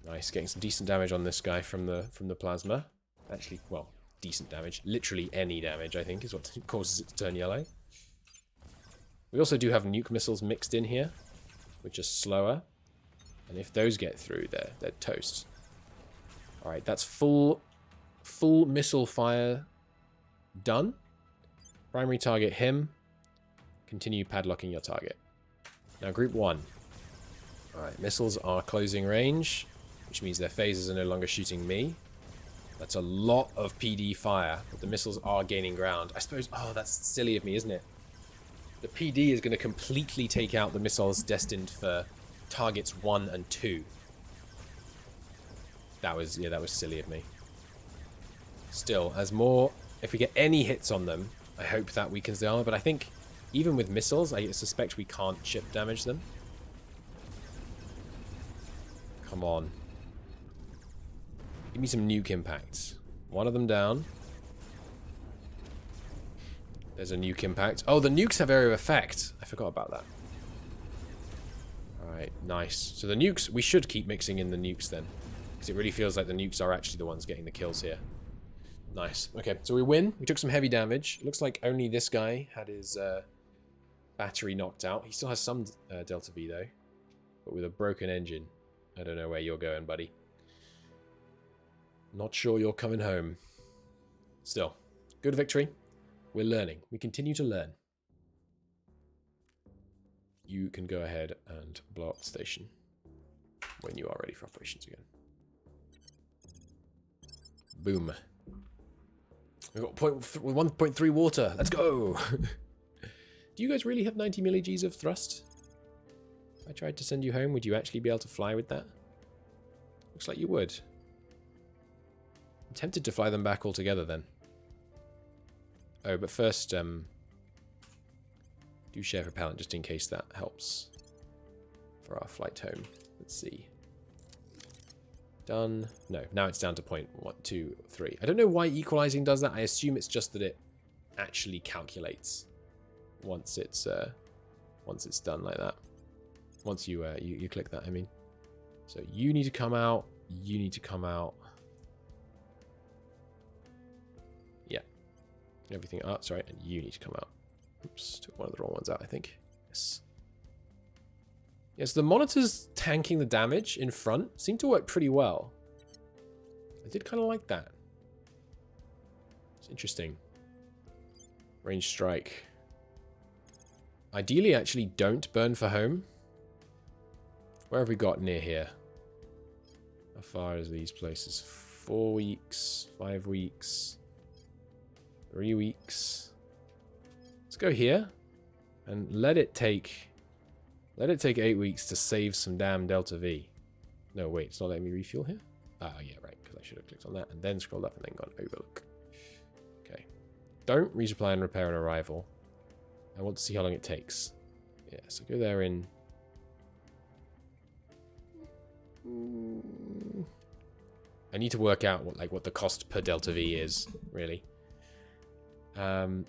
Nice, getting some decent damage on this guy from the plasma. Actually, well, decent damage. Literally any damage, I think, is what causes it to turn yellow. We also do have nuke missiles mixed in here, which are slower. And if those get through, they're toast. Alright, that's full missile fire done. Primary target him. Continue padlocking your target. Now group 1. Alright, missiles are closing range, which means their phasers are no longer shooting me. That's a lot of PD fire, but the missiles are gaining ground. I suppose, oh, that's silly of me, isn't it? The PD is going to completely take out the missiles destined for targets 1 and 2. That was silly of me. Still, if we get any hits on them, I hope that weakens the armor, but I think even with missiles, I suspect we can't chip damage them. Come on. Give me some nuke impacts. One of them down. There's a nuke impact. Oh, the nukes have area of effect. I forgot about that. Alright, nice. So the nukes, we should keep mixing in the nukes then. Because it really feels like the nukes are actually the ones getting the kills here. Nice. Okay, so we win. We took some heavy damage. It looks like only this guy had his battery knocked out. He still has some Delta V though. But with a broken engine. I don't know where you're going, buddy. Not sure you're coming home. Still, good victory. We're learning. We continue to learn. You can go ahead and blow up the station when you are ready for operations again. Boom. We've got 1.3 water. Let's go. Do you guys really have 90 milli-Gs of thrust? If I tried to send you home, would you actually be able to fly with that? Looks like you would. I'm tempted to fly them back altogether then. Oh, but first, do share propellant just in case that helps for our flight home. Let's see. Done. No, now it's down to 0.123. I don't know why equalizing does that. I assume it's just that it actually calculates once it's done like that. Once you click that, I mean. So you need to come out. You need to come out. Yeah. Everything up. Sorry, and you need to come out. Oops, took one of the wrong ones out, I think. Yes. Yes, the monitors tanking the damage in front seem to work pretty well. I did kind of like that. It's interesting. Range strike. Ideally, actually, don't burn for home. Where have we got near here? How far is these places? 4 weeks, 5 weeks, 3 weeks. Let's go here and let it take 8 weeks to save some damn Delta V. No, wait, it's not letting me refuel here? Ah, yeah, right, because I should have clicked on that and then scrolled up and then gone overlook. Okay. Don't resupply and repair an arrival. I want to see how long it takes. Yeah, so go there in... I need to work out what the cost per Delta V is, really. You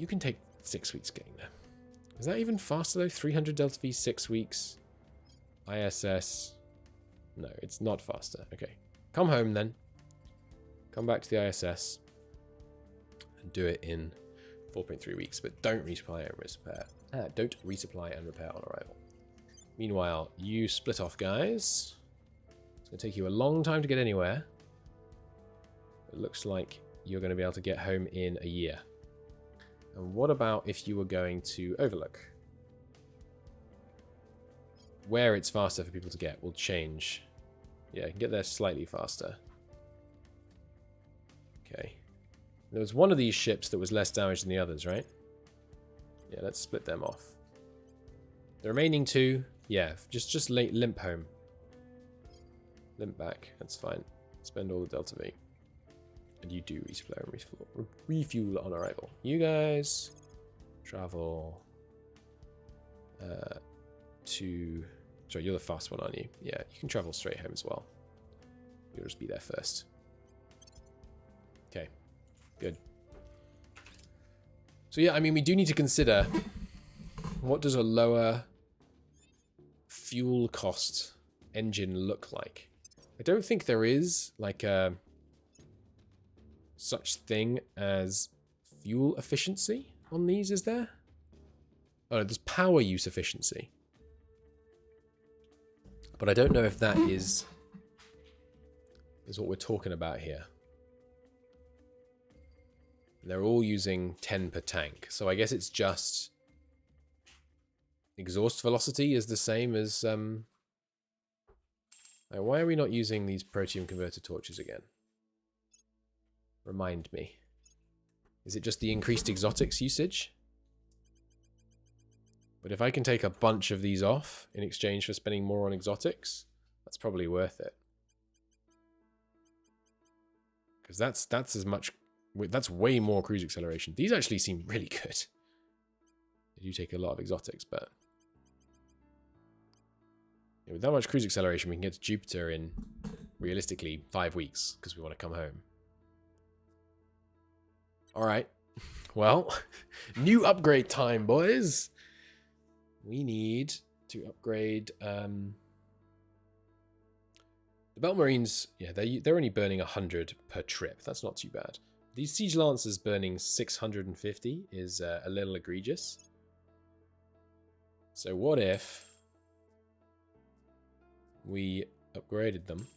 can take 6 weeks getting there. Is that even faster though? 300 Delta V, 6 weeks. ISS. No, it's not faster. Okay. Come home then. come back to the ISS and do it in 4.3 weeks, but don't resupply and repair. Don't resupply and repair on arrival. Meanwhile, you split off, guys. It's going to take you a long time to get anywhere. It looks like you're going to be able to get home in a year. And what about if you were going to Overlook? Where it's faster for people to get will change. Yeah, you can get there slightly faster. Okay. There was one of these ships that was less damaged than the others, right? Yeah, let's split them off. The remaining two, yeah, just limp home. Limp back, that's fine. Spend all the Delta V. And you do resupply and refuel on arrival. You guys travel to... Sorry, you're the fast one, aren't you? Yeah, you can travel straight home as well. You'll just be there first. Okay, good. So yeah, I mean, we do need to consider what does a lower fuel cost engine look like? I don't think there is like a such thing as fuel efficiency on these, is there? Oh, no, there's power use efficiency. But I don't know if that is what we're talking about here. They're all using 10 per tank. So I guess it's just exhaust velocity is the same as... why are we not using these protium converter torches again? Remind me. Is it just the increased exotics usage? But if I can take a bunch of these off in exchange for spending more on exotics, that's probably worth it. Because that's as much... That's way more cruise acceleration. These actually seem really good. They do take a lot of exotics, but... Yeah, with that much cruise acceleration, we can get to Jupiter in, realistically, 5 weeks, because we want to come home. Alright. Well, new upgrade time, boys! We need to upgrade... the Belt Marines, yeah, they're only burning 100 per trip. That's not too bad. These Siege Lancers burning 650 is a little egregious. So what if we upgraded them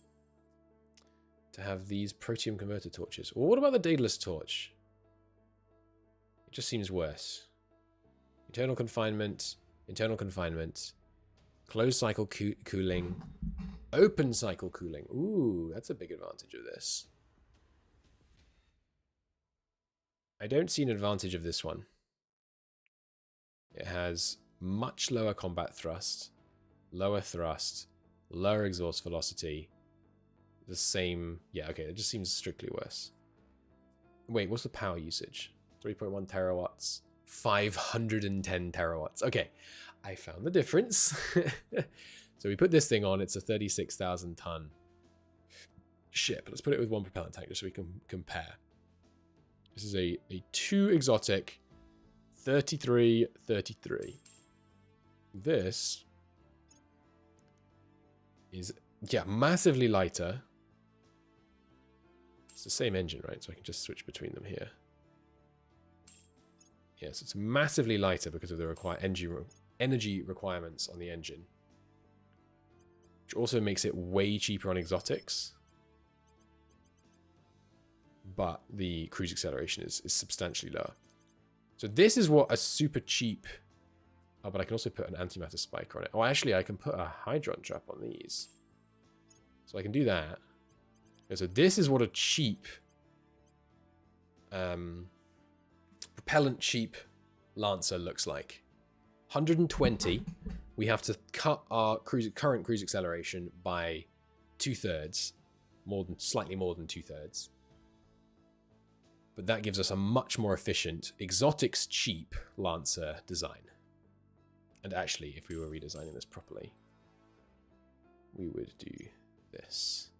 to have these protium converter torches? Or what about the Daedalus torch? It just seems worse. Internal confinement, closed cycle cooling, open cycle cooling. Ooh, that's a big advantage of this. I don't see an advantage of this one. It has much lower combat thrust, lower exhaust velocity, the same... Yeah, okay, it just seems strictly worse. Wait, what's the power usage? 3.1 terawatts, 510 terawatts. Okay, I found the difference. So we put this thing on, it's a 36,000 ton ship. Let's put it with one propellant tank just so we can compare. This is a 2 exotic 33. This is, yeah, massively lighter. It's the same engine, right? So I can just switch between them here. Yes, it's massively lighter because of the energy requirements on the engine. Which also makes it way cheaper on exotics. But the cruise acceleration is substantially lower. So this is what a super cheap... Oh, but I can also put an antimatter spike on it. Oh, actually, I can put a hydron trap on these. So I can do that. Okay, so this is what a cheap... propellant cheap Lancer looks like. 120. We have to cut our current cruise acceleration by 2/3. Slightly more than 2/3. But that gives us a much more efficient, exotics cheap Lancer design. And actually, if we were redesigning this properly, we would do this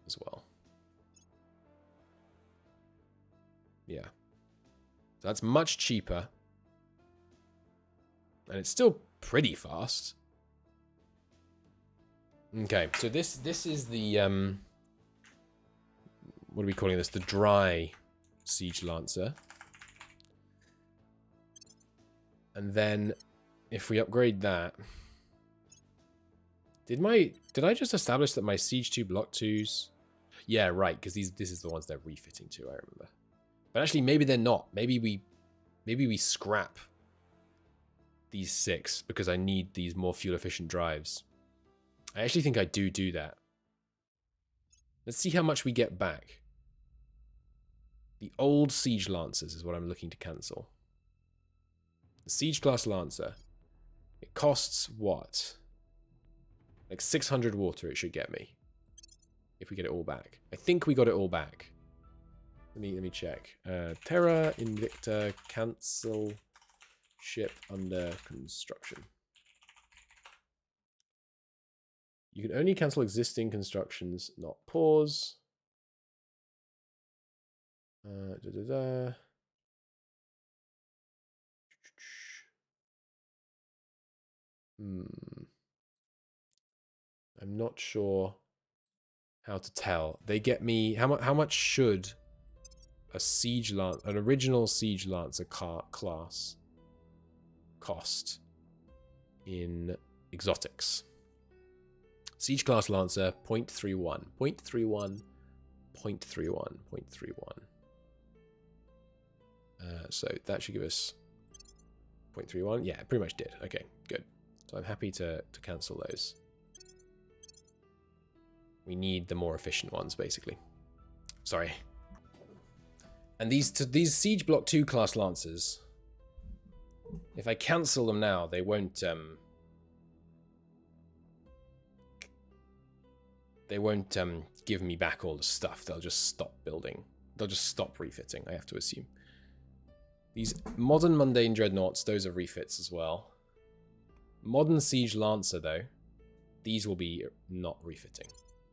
as well. Yeah. So that's much cheaper. And it's still pretty fast. Okay, so this is the what are we calling this? The dry Siege Lancer. And then if we upgrade that, did I just establish that my Siege 2 Block 2s? Yeah, right, because this is the ones they're refitting to, I remember. But actually maybe they're not. Maybe we scrap these 6 because I need these more fuel efficient drives. I actually think I do that. Let's see how much we get back. The old Siege Lancers is what I'm looking to cancel. The Siege Class Lancer. It costs what? Like 600 water it should get me. If we get it all back. I think we got it all back. Let me check. Terra, Invicta, cancel ship under construction. You can only cancel existing constructions, not pause. I'm not sure how to tell. They get me how much should an original Siege Lancer class cost in exotics? Siege Class Lancer 0.31, 0.31, 0.31, 0.31. So that should give us 0.31. Yeah, it pretty much did. Okay, good. So I'm happy to cancel those. We need the more efficient ones, basically. Sorry. And these Siege Block 2 class Lancers, if I cancel them now, they won't give me back all the stuff. They'll just stop building. They'll just stop refitting, I have to assume. These modern Mundane Dreadnoughts, those are refits as well. Modern Siege Lancer, though, these will be not refitting.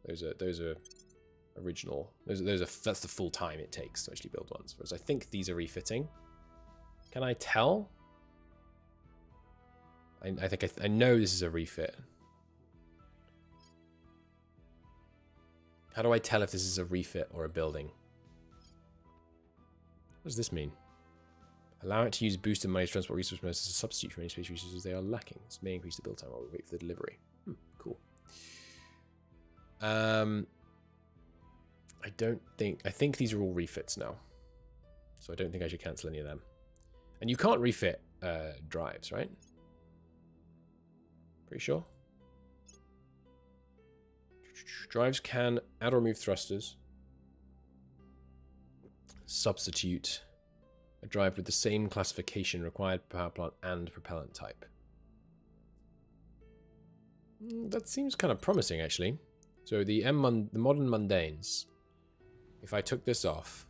Those are original. That's the full time it takes to actually build ones. Whereas I think these are refitting. Can I tell? I know this is a refit. How do I tell if this is a refit or a building? What does this mean? Allow it to use boosted money transport resource modes as a substitute for many space resources they are lacking. This may increase the build time while we wait for the delivery. Cool. I think these are all refits now. So I don't think I should cancel any of them. And you can't refit drives, right? Pretty sure. Drives can add or remove thrusters. Substitute a drive with the same classification, required power plant and propellant type. That seems kind of promising, actually. So the modern mundanes, if I took this off,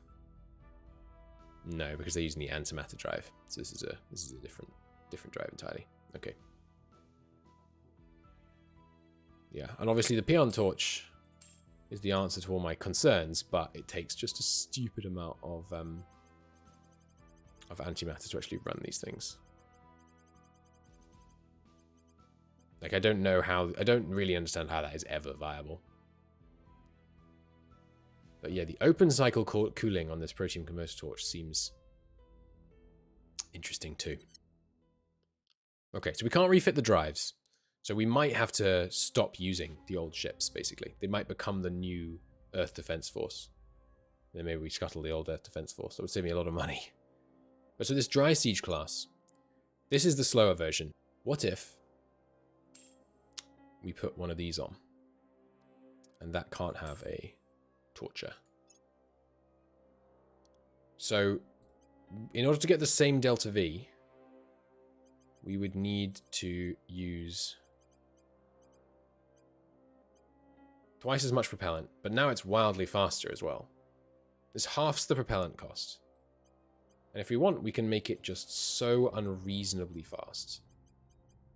no, because they're using the antimatter drive. So this is a different drive entirely. Okay. Yeah, and obviously the Peon Torch is the answer to all my concerns, but it takes just a stupid amount of antimatter to actually run these things. Like, I don't really understand how that is ever viable. But yeah, the open cycle cooling on this protein converter torch seems interesting too. Okay, so we can't refit the drives. So we might have to stop using the old ships, basically. They might become the new Earth Defense Force. Then maybe we scuttle the old Earth Defense Force. That would save me a lot of money. But so this dry siege class, this is the slower version. What if we put one of these on? And that can't have a torture. So in order to get the same delta V, we would need to use twice as much propellant, but now it's wildly faster as well. This halves the propellant cost. And if we want, we can make it just so unreasonably fast.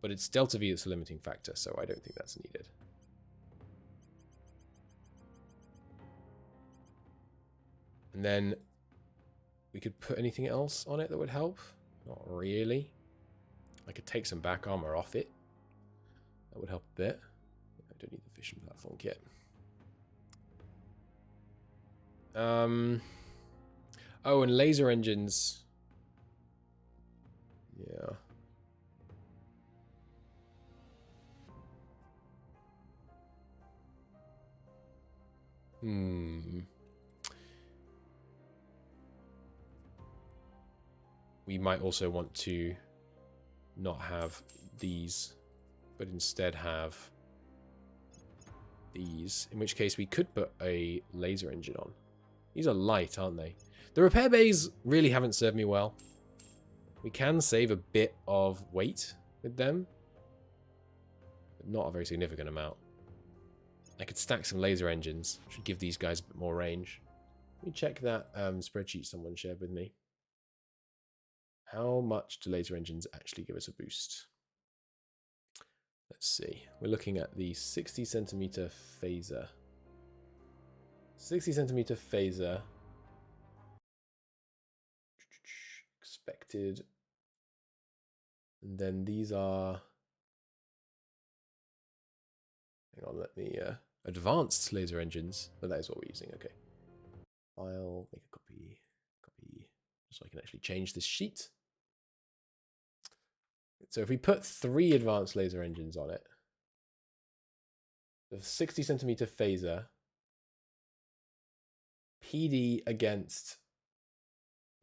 But it's delta V that's a limiting factor, so I don't think that's needed. And then we could put anything else on it that would help. Not really. I could take some back armor off it. That would help a bit. I don't need the fishing platform kit. Oh, and laser engines. Yeah. We might also want to not have these, but instead have these, in which case we could put a laser engine on. These are light, aren't they? The repair bays really haven't served me well. We can save a bit of weight with them, but not a very significant amount. I could stack some laser engines, which would give these guys a bit more range. Let me check that spreadsheet someone shared with me. How much do laser engines actually give us a boost? Let's see. We're looking at the 60 centimeter phaser. 60 centimeter phaser. Expected. And then these are... Hang on, let me... advanced laser engines. But that is what we're using. Okay. File, make a copy. Copy. So I can actually change this sheet. So if we put 3 advanced laser engines on it, the 60 centimeter phaser, PD against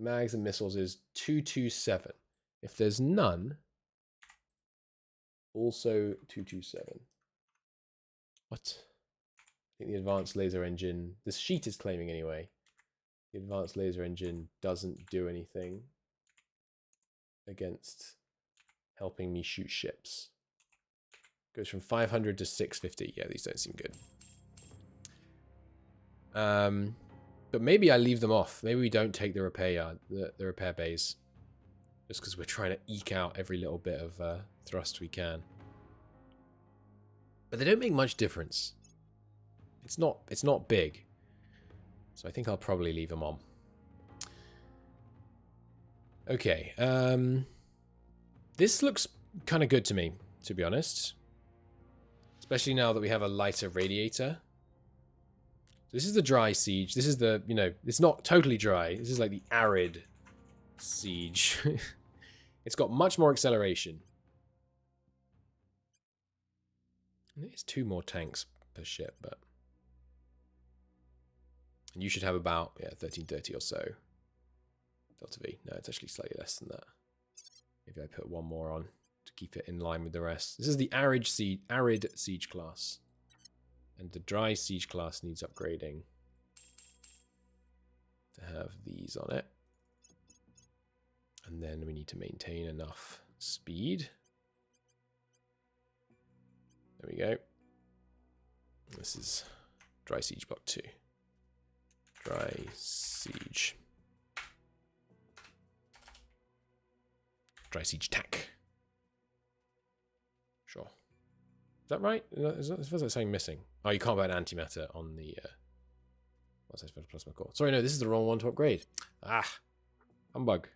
mags and missiles is 227. If there's none, also 227. What? I think the advanced laser engine, this sheet is claiming anyway, the advanced laser engine doesn't do anything against helping me shoot ships. Goes from 500 to 650. Yeah, these don't seem good. But maybe I leave them off. Maybe we don't take the repair yard, the repair bays, just because we're trying to eke out every little bit of thrust we can. But they don't make much difference. It's not big. So I think I'll probably leave them on. Okay. This looks kind of good to me, to be honest. Especially now that we have a lighter radiator. This is the dry siege. This is the, it's not totally dry. This is like the arid siege. It's got much more acceleration. It's 2 more tanks per ship, but... And you should have about, 1330 or so. Delta V. No, it's actually slightly less than that. Maybe I put 1 more on to keep it in line with the rest. This is the arid siege class. And the dry siege class needs upgrading to have these on it. And then we need to maintain enough speed. There we go. This is dry siege block 2. Dry siege. Dry siege tack. Sure. Is that right? Is that something missing? Oh, you can't buy an antimatter on the what's that plasma core? Sorry, no, this is the wrong one to upgrade. Ah, humbug.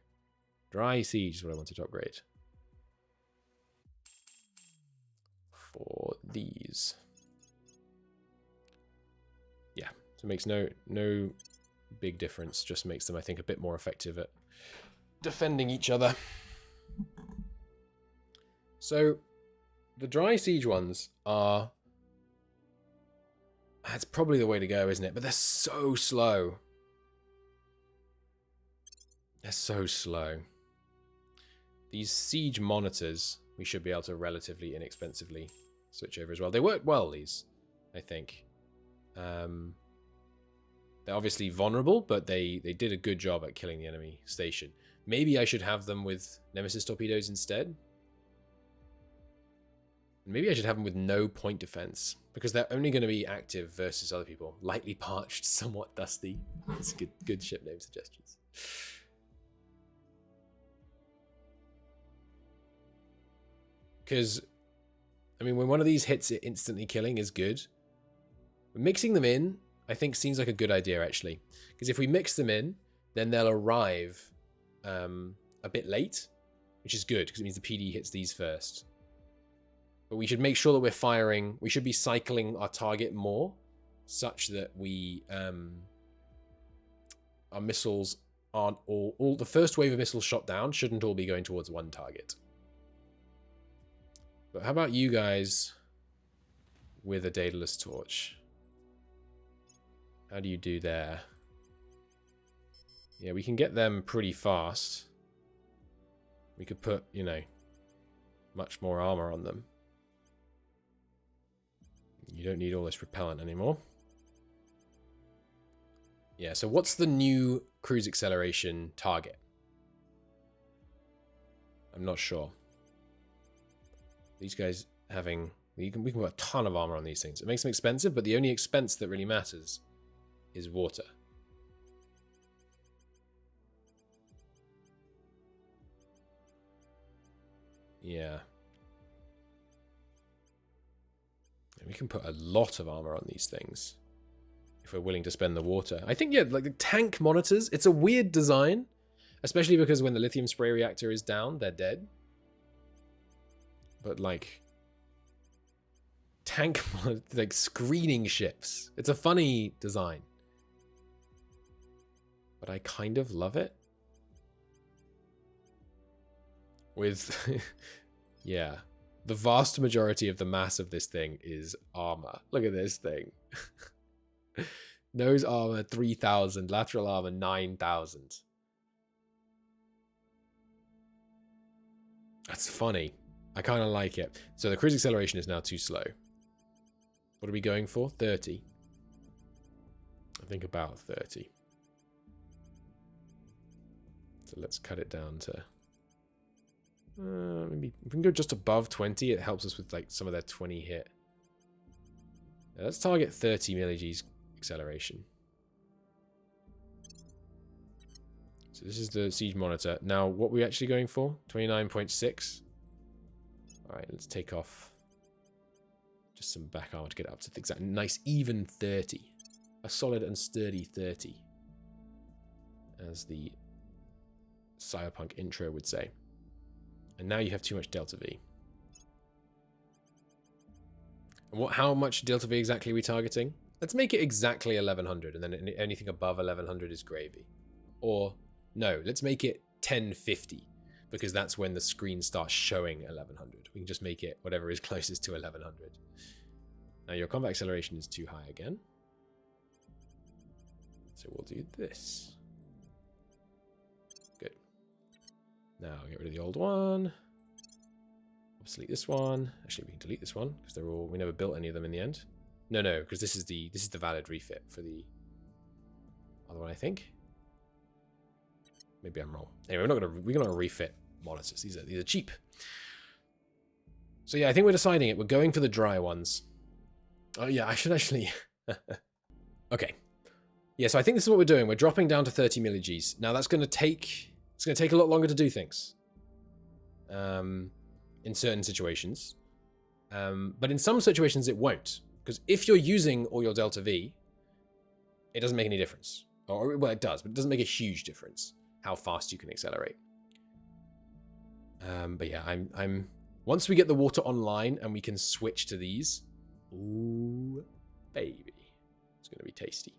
Dry siege is what I wanted to upgrade. For these. Yeah, so it makes no big difference, just makes them, I think, a bit more effective at defending each other. So the dry siege ones are... That's probably the way to go, isn't it? But they're so slow. They're so slow. These siege monitors, we should be able to relatively inexpensively switch over as well. They work well, these, I think. They're obviously vulnerable, but they did a good job at killing the enemy station. Maybe I should have them with Nemesis torpedoes instead. Maybe I should have them with no point defense, because they're only going to be active versus other people. Lightly parched, somewhat dusty. It's good ship name suggestions. Because, I mean, when one of these hits it instantly killing is good. Mixing them in, I think, seems like a good idea, actually. Because if we mix them in, then they'll arrive a bit late, which is good, because it means the PD hits these first. But we should make sure that we're firing... We should be cycling our target more, such that we our missiles aren't all the first wave of missiles shot down shouldn't all be going towards one target. But how about you guys with a Daedalus torch? How do you do there? Yeah, we can get them pretty fast. We could put, you know, much more armor on them. You don't need all this repellent anymore. Yeah, so what's the new cruise acceleration target? I'm not sure. These guys having... we can put a ton of armor on these things. It makes them expensive, but the only expense that really matters is water. Yeah. And we can put a lot of armor on these things if we're willing to spend the water. I think, yeah, like the tank monitors, it's a weird design, especially because when the lithium spray reactor is down, they're dead. But like tank, like screening ships, it's a funny design. But I kind of love it. With, yeah, the vast majority of the mass of this thing is armor. Look at this thing. Nose armor 3,000, lateral armor 9,000. That's funny. I kind of like it. So the cruise acceleration is now too slow. What are we going for? 30. I think about 30. So let's cut it down to... maybe if we can go just above 20, it helps us with like some of their 20 hit. Now, let's target 30 millig's acceleration. So this is the siege monitor. Now, what are we actually going for? 29.6. Alright, let's take off just some back armor to get it up to the exact nice even 30. A solid and sturdy 30. As the cyberpunk intro would say. And now you have too much delta V. And how much delta V exactly are we targeting? Let's make it exactly 1100, and then anything above 1100 is gravy. Or, no, let's make it 1050, because that's when the screen starts showing 1100. We can just make it whatever is closest to 1100. Now your combat acceleration is too high again. So we'll do this. Good. Now get rid of the old one. Obsolete this one. Actually, we can delete this one because we never built any of them in the end. No, because this is the valid refit for the other one, I think. Maybe I'm wrong. Anyway, we're gonna refit monitors. These are cheap. So yeah, I think we're deciding it. We're going for the dry ones. Oh yeah, I should actually. Okay. Yeah, so I think this is what we're doing. We're dropping down to 30 millig's. Now that's going to take. It's going to take a lot longer to do things. In certain situations. But in some situations it won't. Because if you're using all your delta V, it doesn't make any difference. Or, well, it does, but it doesn't make a huge difference how fast you can accelerate. But yeah, I'm once we get the water online and we can switch to these, ooh, baby, it's going to be tasty.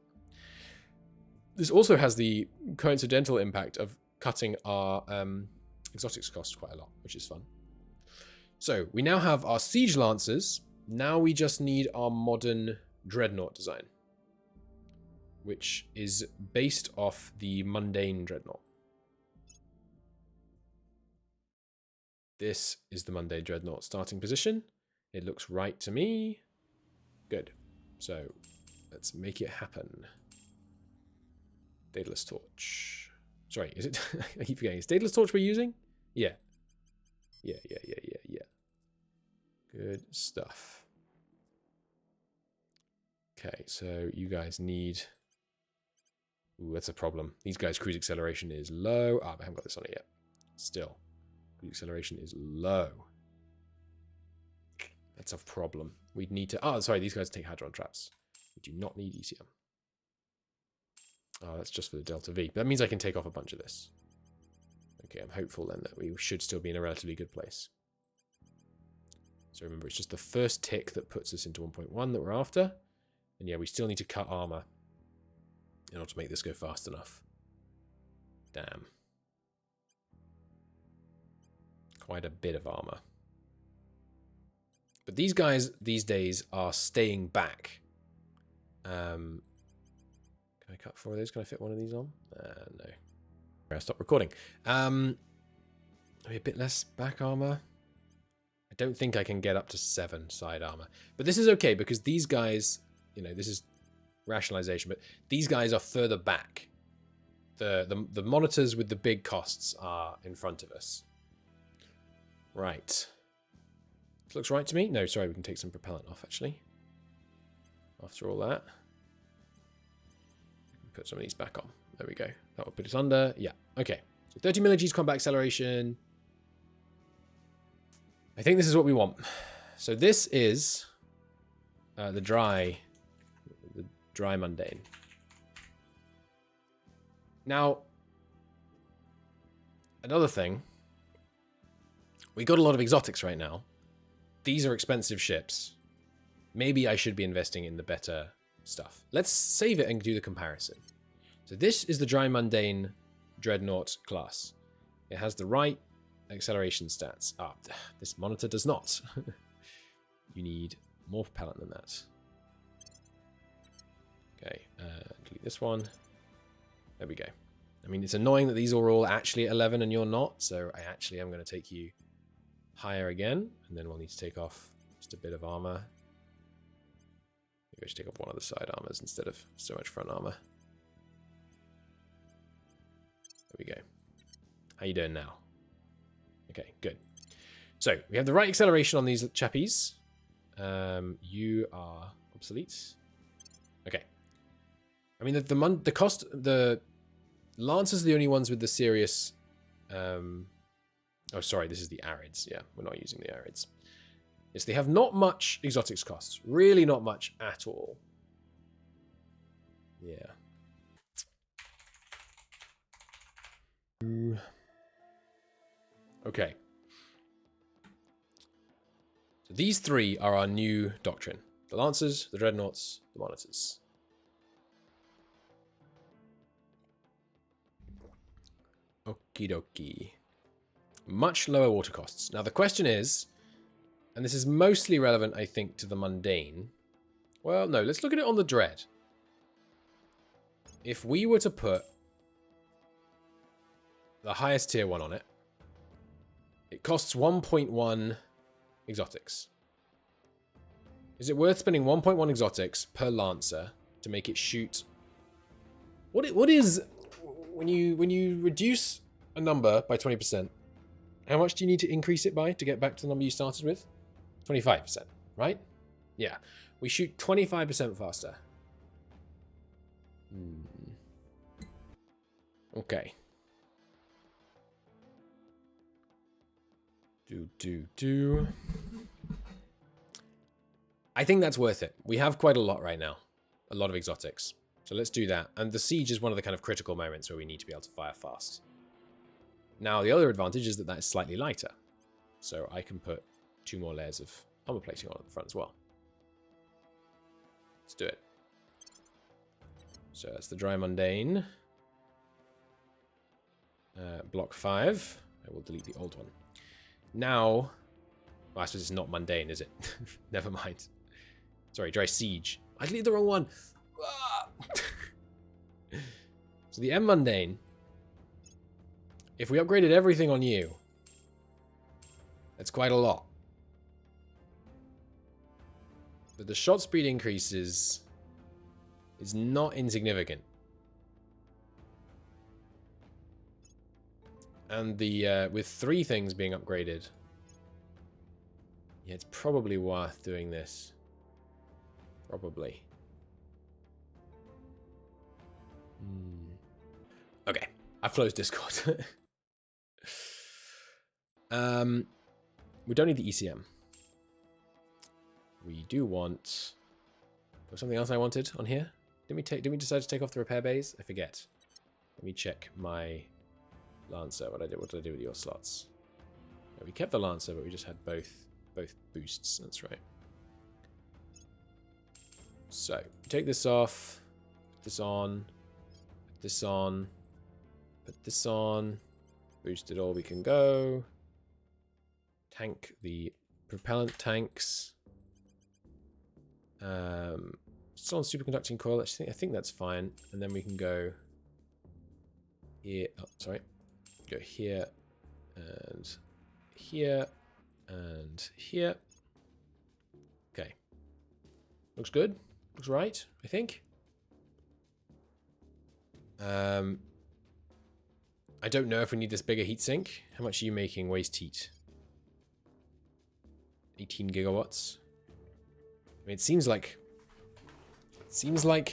This also has the coincidental impact of cutting our exotics cost quite a lot, which is fun. So we now have our siege lancers. Now we just need our modern dreadnought design, which is based off the mundane dreadnought. This is the mundane dreadnought starting position. It looks right to me. Good. So let's make it happen. Daedalus torch. Sorry, is it? I keep forgetting. Is Daedalus torch we're using? Yeah. Yeah. Good stuff. Okay, so you guys need... Ooh, that's a problem. These guys' cruise acceleration is low. Ah, I haven't got this on it yet. Still. Cruise acceleration is low. That's a problem. We'd need to... Oh, sorry, these guys take hadron traps. We do not need ECM. Oh, that's just for the delta V. But that means I can take off a bunch of this. Okay, I'm hopeful then that we should still be in a relatively good place. So remember, it's just the first tick that puts us into 1.1 that we're after. And yeah, we still need to cut armor in order to make this go fast enough. Damn. Quite a bit of armor. But these guys these days are staying back. Can I cut 4 of those? Can I fit one of these on? No. I'll stop recording. Maybe a bit less back armor. I don't think I can get up to 7 side armor. But this is okay because these guys, you know, this is rationalization, but these guys are further back. The monitors with the big costs are in front of us. Right. This looks right to me. No, sorry, we can take some propellant off, actually. After all that. Put some of these back on. There we go. That will put us under. Yeah, okay. So 30 millig's combat acceleration. I think this is what we want. So this is the dry mundane. Now, another thing. We got a lot of exotics right now. These are expensive ships. Maybe I should be investing in the better stuff. Let's save it and do the comparison. So this is the dry mundane dreadnought class. It has the right acceleration stats. Ah, this monitor does not. You need more propellant than that. Okay, delete this one. There we go. I mean, it's annoying that these are all actually at 11 and you're not, so I actually am going to take you higher again, and then we'll need to take off just a bit of armor. Maybe I should take off one of the side armors instead of so much front armor. There we go. How you doing now? Okay, good. So, we have the right acceleration on these chappies. You are obsolete. Okay. I mean, the Lancers are the only ones with the serious... Oh, sorry, this is the Arids. Yeah, we're not using the Arids. Yes, they have not much exotics costs. Really not much at all. Yeah. Okay. So these 3 are our new doctrine. The Lancers, the Dreadnoughts, the Monitors. Okie dokie. Much lower water costs. Now the question is, and this is mostly relevant, I think, to the mundane. Well, no, let's look at it on the dread. If we were to put the highest tier one on it, it costs 1.1 exotics. Is it worth spending 1.1 exotics per Lancer to make it shoot? What is when you reduce a number by 20%? How much do you need to increase it by to get back to the number you started with? 25%, right? Yeah. We shoot 25% faster. Okay. I think that's worth it. We have quite a lot right now. A lot of exotics. So let's do that. And the siege is one of the kind of critical moments where we need to be able to fire fast. Now, the other advantage is that that is slightly lighter. So I can put 2 more layers of armor plating on at the front as well. Let's do it. So that's the dry mundane. Block 5. I will delete the old one. Now, well, I suppose it's not mundane, is it? Never mind. Sorry, dry siege. I deleted the wrong one. So the M mundane. If we upgraded everything on you, that's quite a lot. But the shot speed increases is not insignificant. And the with 3 things being upgraded, yeah, it's probably worth doing this. Probably. Okay, I've closed Discord. We don't need the ECM. We do want... There was something else I wanted on here. Didn't we decide to take off the repair bays? I forget. Let me check my Lancer. What did I do with your slots? Yeah, we kept the Lancer, but we just had both boosts. That's right. So take this off. Put this on. Put Put this on. Boost it all we can go. Tank the propellant tanks. Still on superconducting coil. I think that's fine. And then we can go here. Oh, sorry. Go here and here and here. Okay. Looks good. Looks right, I think. I don't know if we need this bigger heatsink. How much are you making waste heat? 18 gigawatts. I mean, it seems like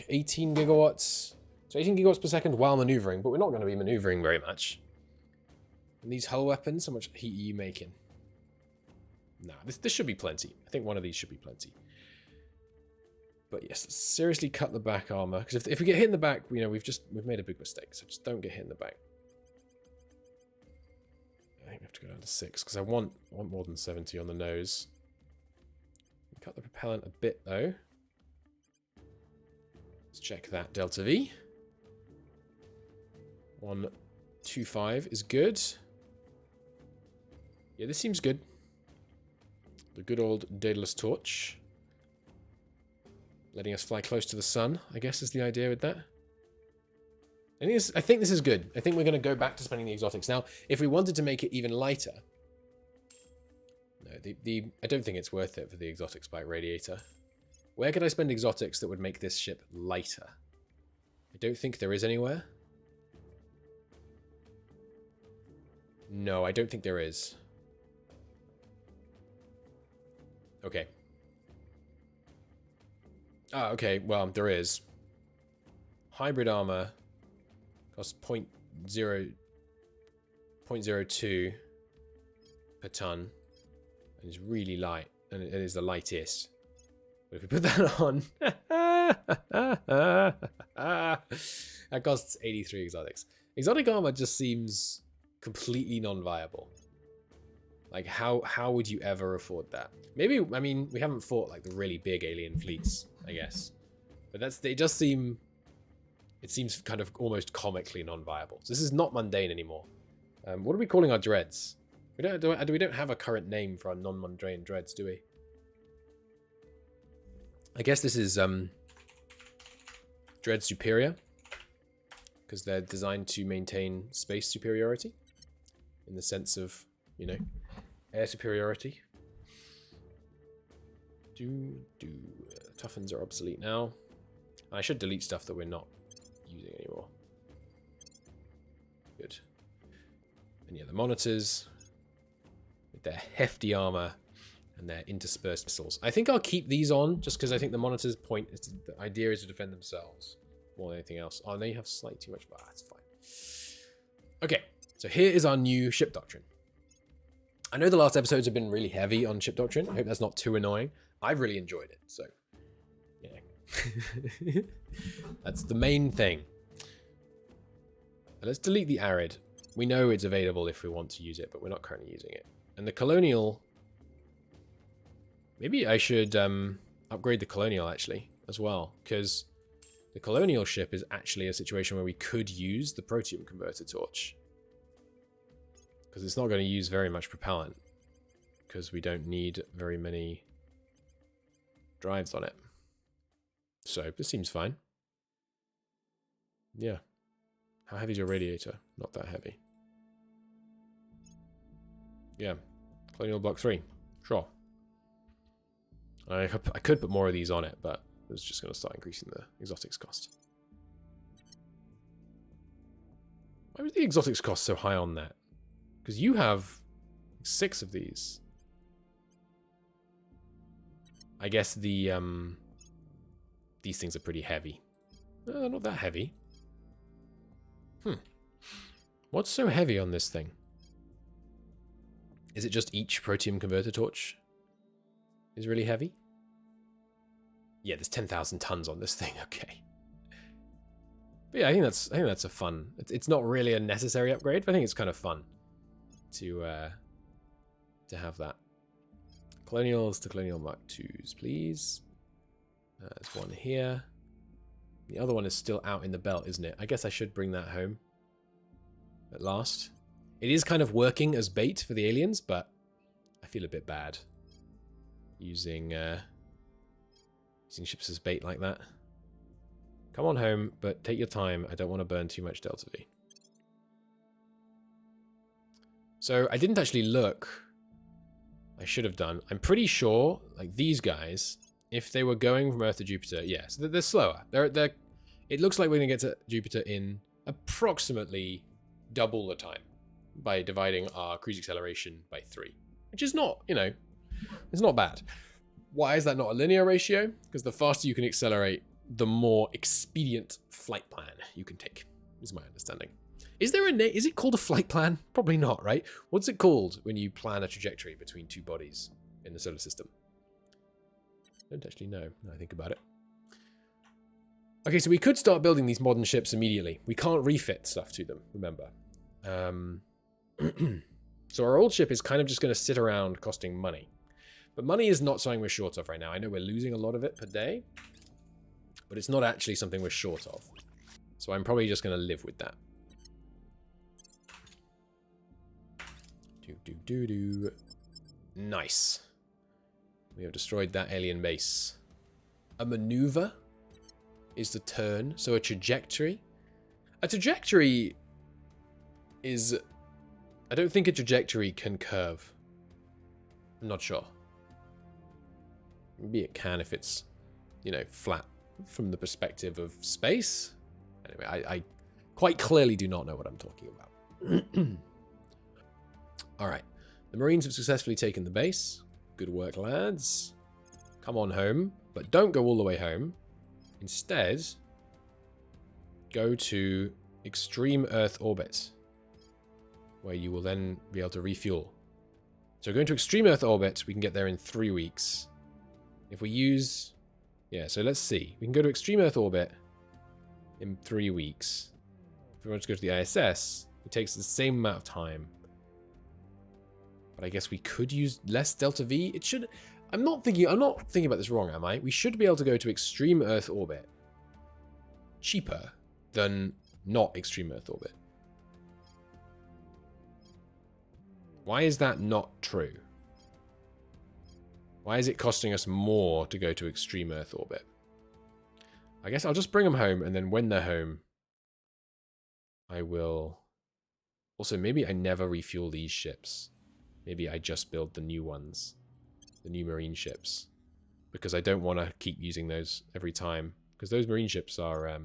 18 gigawatts. So 18 gigawatts per second while maneuvering, but we're not going to be maneuvering very much. And these hull weapons, how much heat are you making? Nah, this should be plenty. I think one of these should be plenty. But yes, let's seriously cut the back armor, because if we get hit in the back, you know, we've made a big mistake. So just don't get hit in the back. I think we have to go down to 6 because I want more than 70 on the nose. Cut the propellant a bit though. Let's check that delta V. 125 is good. Yeah, this seems good. The good old Daedalus torch. Letting us fly close to the sun, I guess, is the idea with that. I think this is good. I think we're going to go back to spending the exotics. Now, if we wanted to make it even lighter... No, I don't think it's worth it for the exotic spike radiator. Where could I spend exotics that would make this ship lighter? I don't think there is anywhere. No, I don't think there is. Okay. Ah, okay, well, there is. Hybrid armor costs 0.02 per ton. And it's really light. And it is the lightest. But if we put that on... that costs 83 exotics. Exotic armor just seems completely non-viable. Like, how would you ever afford that? Maybe, I mean, we haven't fought, like, the really big alien fleets, I guess. But it does seem... It seems kind of almost comically non-viable. So this is not mundane anymore. What are we calling our dreads? We don't have a current name for our non-mundane dreads, do we? I guess this is Dread Superior. Because they're designed to maintain space superiority. In the sense of, you know, air superiority. Toughens are obsolete now. I should delete stuff that we're not using anymore. Good. And yeah, the monitors with their hefty armor and their interspersed missiles. I think I'll keep these on just because I think the monitors' point is the idea is to defend themselves more than anything else. Oh, they have slightly too much, but that's fine. Okay, so here is our new ship doctrine. I know the last episodes have been really heavy on ship doctrine. I hope that's not too annoying. I've really enjoyed it, so yeah. That's the main thing. Let's delete the arid. We know it's available if we want to use it, but we're not currently using it. And the colonial... Maybe I should upgrade the colonial, actually, as well. Because the colonial ship is actually a situation where we could use the protium converter torch. Because it's not going to use very much propellant. Because we don't need very many drives on it. So, this seems fine. Yeah. How heavy is your radiator? Not that heavy. Yeah. Colonial Block 3. Sure. I could put more of these on it, but it was just going to start increasing the exotics cost. Why was the exotics cost so high on that? Because you have 6 of these. I guess the these things are pretty heavy. Not that heavy. What's so heavy on this thing? Is it just each protium converter torch is really heavy? Yeah, there's 10,000 tons on this thing. Okay. But yeah, I think that's a fun. It's not really a necessary upgrade, but I think it's kind of fun to have that. Colonials to Colonial Mark IIs, please. There's one here. The other one is still out in the belt, isn't it? I guess I should bring that home. at last. It is kind of working as bait for the aliens, but I feel a bit bad using ships as bait like that. Come on home, but take your time. I don't want to burn too much Delta V. So I didn't actually look. I should have done. I'm pretty sure, like these guys, if they were going from Earth to Jupiter, yeah, so they're slower. They're. It looks like we're going to get to Jupiter in approximately double the time by dividing our cruise acceleration by 3, which is not, you know, it's not bad. Why is that not a linear ratio? Because the faster you can accelerate, the more expedient flight plan you can take, is my understanding. Is there a name? Is it called a flight plan? Probably not, right? What's it called when you plan a trajectory between two bodies in the solar system? I don't actually know when I think about it. Okay, so we could start building these modern ships immediately. We can't refit stuff to them, remember. So our old ship is kind of just going to sit around costing money. But money is not something we're short of right now. I know we're losing a lot of it per day, but it's not actually something we're short of. So I'm probably just going to live with that. Nice. We have destroyed that alien base. A maneuver is the turn. So a trajectory. A trajectory is... I don't think a trajectory can curve. I'm not sure. Maybe it can if it's, you know, flat from the perspective of space. Anyway, I quite clearly do not know what I'm talking about. Alright. The Marines have successfully taken the base. Good work, lads. Come on home. But don't go all the way home. Instead, go to extreme Earth orbit, where you will then be able to refuel. So going to extreme Earth orbit, we can get there in 3 weeks. If we use... Yeah, so let's see. We can go to extreme Earth orbit in 3 weeks. If we want to go to the ISS, it takes the same amount of time. But I guess we could use less Delta V. It should... I'm not thinking about this wrong, am I? We should be able to go to extreme Earth orbit cheaper than not extreme Earth orbit. Why is that not true? Why is it costing us more to go to extreme Earth orbit? I guess I'll just bring them home, and then when they're home, I will... Also, maybe I never refuel these ships. Maybe I just build the new ones. The new Marine ships. Because I don't want to keep using those every time. Because those Marine ships are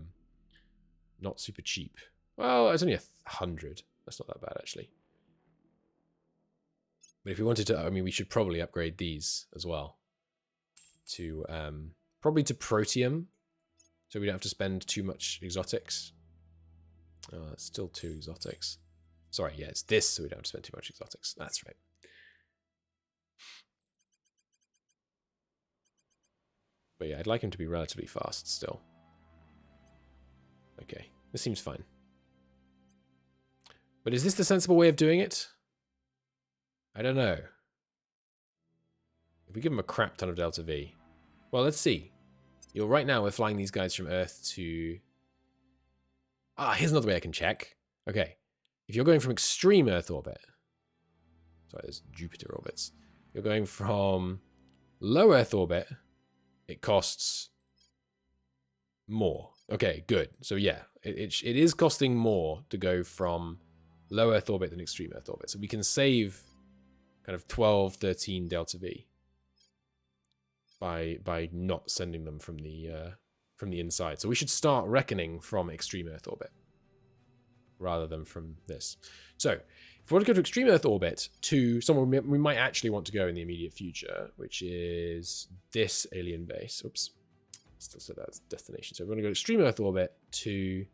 not super cheap. Well, it's only 100. That's not that bad, actually. But if we wanted to, I mean, we should probably upgrade these as well. To, probably to Proteum. So we don't have to spend too much exotics. Oh, it's still 2 exotics. Sorry, yeah, it's this, so we don't have to spend too much exotics. That's right. But yeah, I'd like him to be relatively fast still. Okay, this seems fine. But is this the sensible way of doing it? I don't know. If we give him a crap ton of Delta V. Well, let's see. Right now we're flying these guys from Earth to... Ah, here's another way I can check. Okay. If you're going from extreme Earth orbit... Sorry, there's Jupiter orbits. You're going from low Earth orbit... It costs more. Okay, good. So yeah, it is costing more to go from low Earth orbit than extreme Earth orbit. So we can save kind of 12, 13 Delta V by not sending them from the inside. So we should start reckoning from extreme Earth orbit rather than from this. So if we want to go to extreme Earth orbit to somewhere we might actually want to go in the immediate future, which is this alien base. Oops. Still said that's destination. So we're going to go to extreme Earth orbit to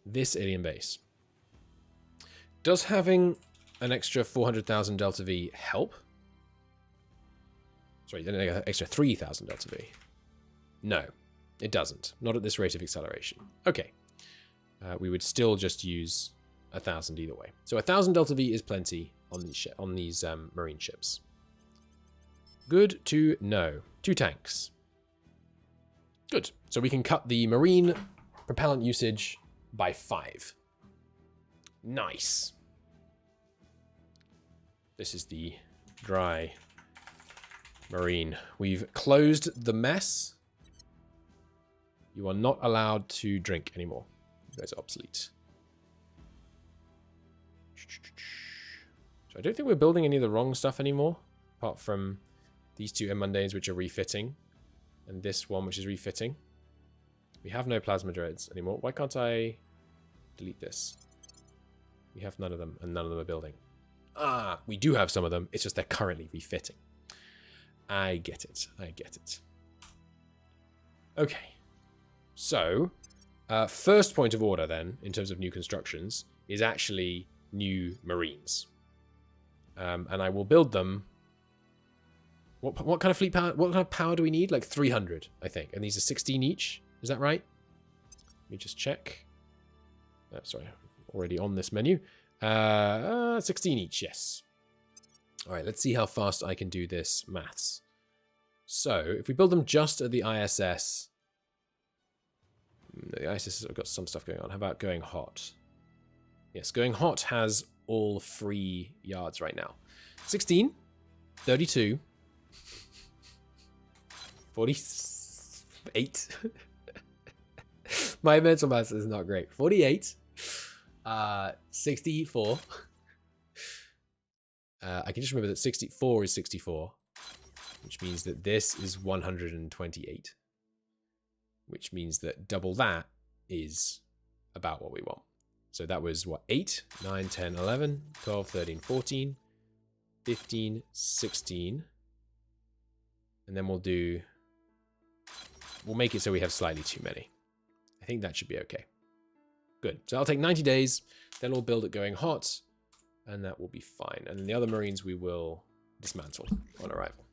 this alien base. Does having an extra 400,000 Delta V help? Sorry, then an extra 3,000 Delta V. No, it doesn't. Not at this rate of acceleration. Okay. We would still just use 1,000 either way. So 1,000 Delta V is plenty on these Marine ships. Good to know. 2 tanks. Good. So we can cut the Marine propellant usage by 5. Nice. This is the dry marine. We've closed the mess. You are not allowed to drink anymore. You guys are obsolete. So I don't think we're building any of the wrong stuff anymore, apart from these two mundanes, which are refitting, and this one, which is refitting. We have no plasma dreads anymore. Why can't I delete this? We have none of them, and none of them are building. Ah, we do have some of them. It's just they're currently refitting. I get it. I get it. Okay. So, first point of order then, in terms of new constructions, is actually new marines. And I will build them. What kind of fleet power? What kind of power do we need? Like 300, I think. And these are 16 each. Is that right? Let me just check. Sorry, already on this menu. 16 each, yes. All right, let's see how fast I can do this maths. So, if we build them just at the ISS... The ISS has got some stuff going on. How about going hot? Yes, going hot has all 3 yards right now. 16, 32, 48. My mental maths is not great. 48, 64. I can just remember that 64 is 64, which means that this is 128, which means that double that is about what we want. So that was, what, 8, 9, 10, 11, 12, 13, 14, 15, 16. And then we'll make it so we have slightly too many. I think that should be okay. Good. So I'll take 90 days, then we'll build it going hot, and that will be fine. And then the other marines we will dismantle on arrival.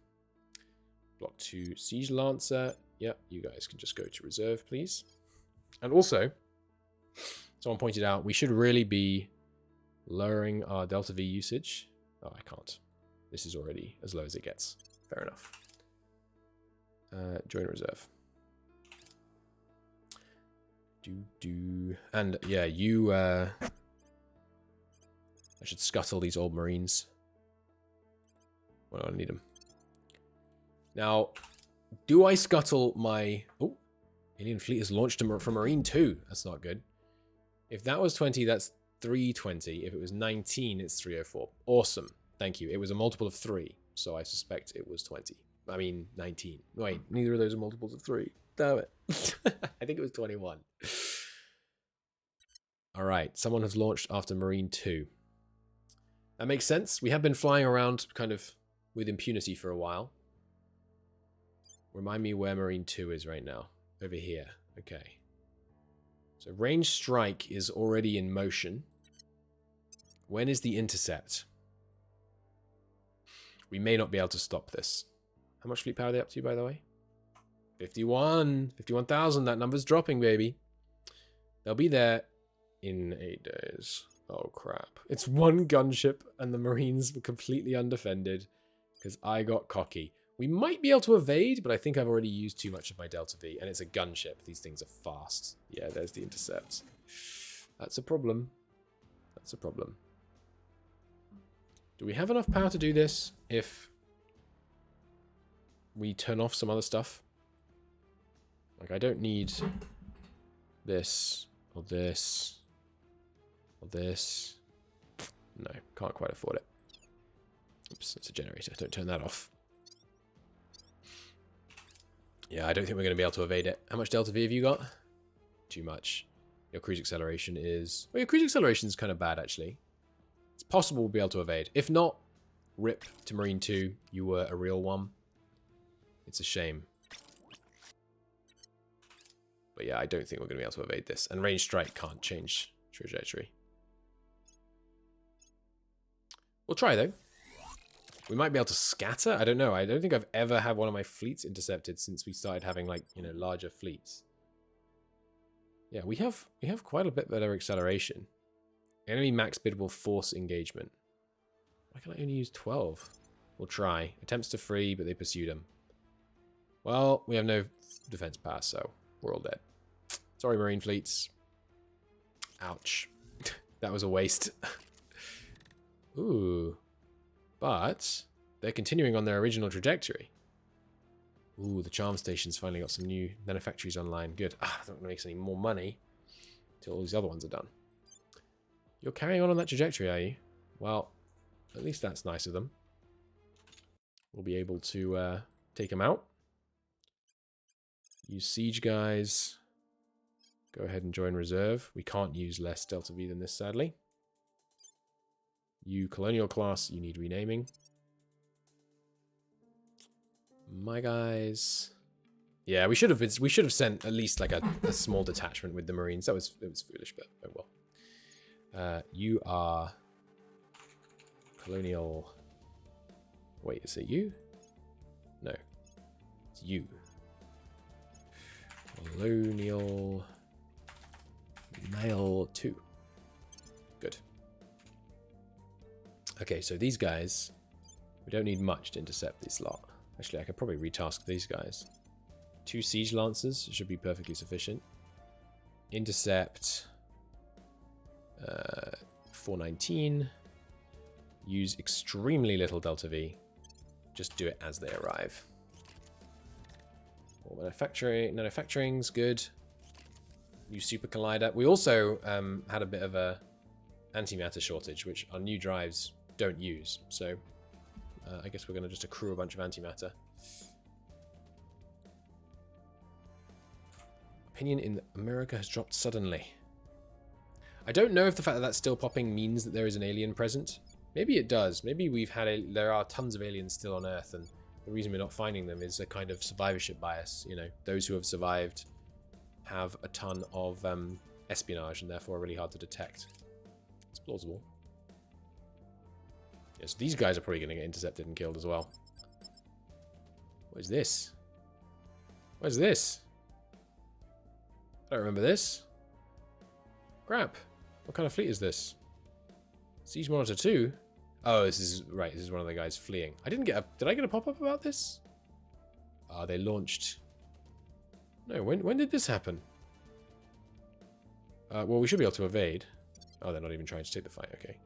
Block 2, Siege Lancer. Yep, you guys can just go to reserve, please. And also, someone pointed out we should really be lowering our Delta V usage. Oh, I can't. This is already as low as it gets. Fair enough. Join reserve. And yeah, you... I should scuttle these old marines. Well, I don't need them. Now, do I scuttle my... Oh, alien fleet has launched from Marine 2. That's not good. If that was 20, that's 320. If it was 19, it's 304. Awesome. Thank you. It was a multiple of 3, so I suspect it was 20. I mean, 19. Wait, neither of those are multiples of 3. Damn it. I think it was 21. All right. Someone has launched after Marine 2. That makes sense. We have been flying around kind of with impunity for a while. Remind me where Marine 2 is right now. Over here. Okay. So range strike is already in motion. When is the intercept? We may not be able to stop this. How much fleet power are they up to, by the way? 51. 51,000. That number's dropping, baby. They'll be there in 8 days. Oh, crap. It's one gunship, and the Marines were completely undefended because I got cocky. We might be able to evade, but I think I've already used too much of my Delta V, and it's a gunship. These things are fast. Yeah, there's the intercept. That's a problem. That's a problem. Do we have enough power to do this if we turn off some other stuff? Like, I don't need this, or this, or this. No, can't quite afford it. Oops, it's a generator. Don't turn that off. Yeah, I don't think we're going to be able to evade it. How much Delta V have you got? Too much. Your cruise acceleration is... Well, your cruise acceleration is kind of bad, actually. It's possible we'll be able to evade. If not, rip to Marine 2. You were a real one. It's a shame. But yeah, I don't think we're going to be able to evade this. And range strike can't change trajectory. We'll try, though. We might be able to scatter. I don't know. I don't think I've ever had one of my fleets intercepted since we started having, like, you know, larger fleets. Yeah, we have quite a bit better acceleration. Enemy max biddable force engagement. Why can I only use 12? We'll try. Attempts to free, but they pursued him. Well, we have no defense pass, so we're all dead. Sorry, Marine fleets. Ouch. That was a waste. Ooh. But they're continuing on their original trajectory. Ooh, the charm station's finally got some new manufactories online. Good. Ah, that makes any more money until all these other ones are done. You're carrying on that trajectory, are you? Well, at least that's nice of them. We'll be able to take them out. Use siege guys. Go ahead and join reserve. We can't use less Delta V than this, sadly. You colonial class, you need renaming. My guys. Yeah, we should have sent at least like a small detachment with the Marines. It was foolish, but oh well. You are colonial. Wait, is it you? No, it's you. Colonial male 2. Good. Okay, so these guys, we don't need much to intercept this lot. Actually, I could probably retask these guys. 2 siege lancers should be perfectly sufficient. Intercept 419. Use extremely little Delta V. Just do it as they arrive. All manufacturing's good. New super collider. We also had a bit of a antimatter shortage, which our new drives don't use. So I guess we're going to just accrue a bunch of antimatter. Opinion in America has dropped suddenly. I don't know if the fact that that's still popping means that there is an alien present. Maybe it does. Maybe there are tons of aliens still on Earth, and the reason we're not finding them is a kind of survivorship bias. You know, those who have survived have a ton of espionage and therefore are really hard to detect. It's plausible. Yes, these guys are probably going to get intercepted and killed as well. What is this? What is this? I don't remember this. Crap. What kind of fleet is this? Siege Monitor 2? Oh, this is right. This is one of the guys fleeing. I didn't get a... Did I get a pop-up about this? Ah, they launched... No, when did this happen? Well, we should be able to evade. Oh, they're not even trying to take the fight. Okay.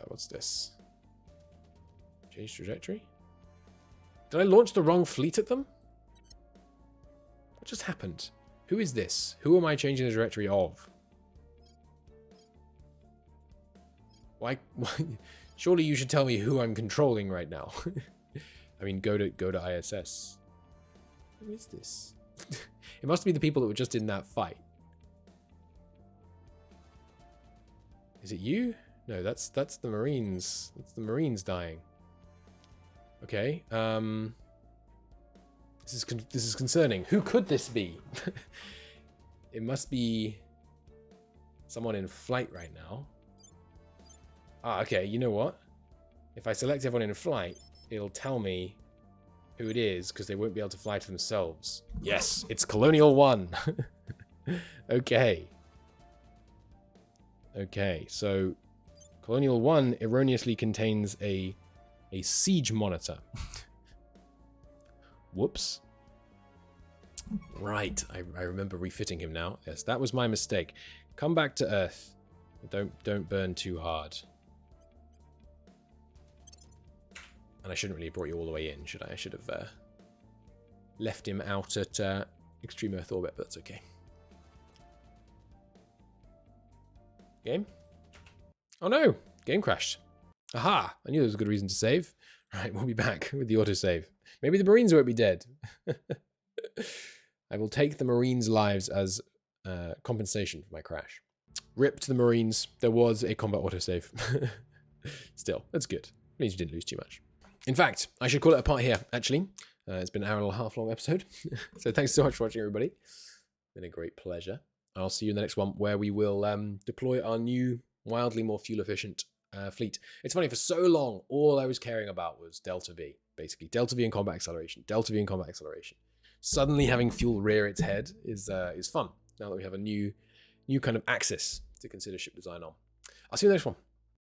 What's this? Change trajectory? Did I launch the wrong fleet at them? What just happened? Who is this? Who am I changing the trajectory of? Why? Surely you should tell me who I'm controlling right now. I mean, go to ISS. Who is this? It must be the people that were just in that fight. Is it you? No, that's the Marines. That's the Marines dying. Okay. This is concerning. Who could this be? It must be someone in flight right now. Ah, okay. You know what? If I select everyone in flight, it'll tell me who it is because they won't be able to fly to themselves. Yes, it's Colonial 1. Okay. Okay, so Colonial 1 erroneously contains a siege monitor. Whoops. Right, I remember refitting him now. Yes, that was my mistake. Come back to Earth. Don't burn too hard. And I shouldn't really have brought you all the way in, should I? I should have left him out at extreme Earth orbit, but that's okay. Game? Oh no! Game crashed. Aha! I knew there was a good reason to save. Right, we'll be back with the autosave. Maybe the Marines won't be dead. I will take the Marines' lives as compensation for my crash. RIP to the Marines. There was a combat autosave. Still, that's good. It means we didn't lose too much. In fact, I should call it a part here, actually. It's been an hour and a half long episode. So thanks so much for watching, everybody. It's been a great pleasure. I'll see you in the next one where we will deploy our new, wildly more fuel-efficient fleet. It's funny, for so long, all I was caring about was Delta V, basically. Delta V and combat acceleration. Delta V and combat acceleration. Suddenly having fuel rear its head is fun, now that we have a new kind of axis to consider ship design on. I'll see you in the next one.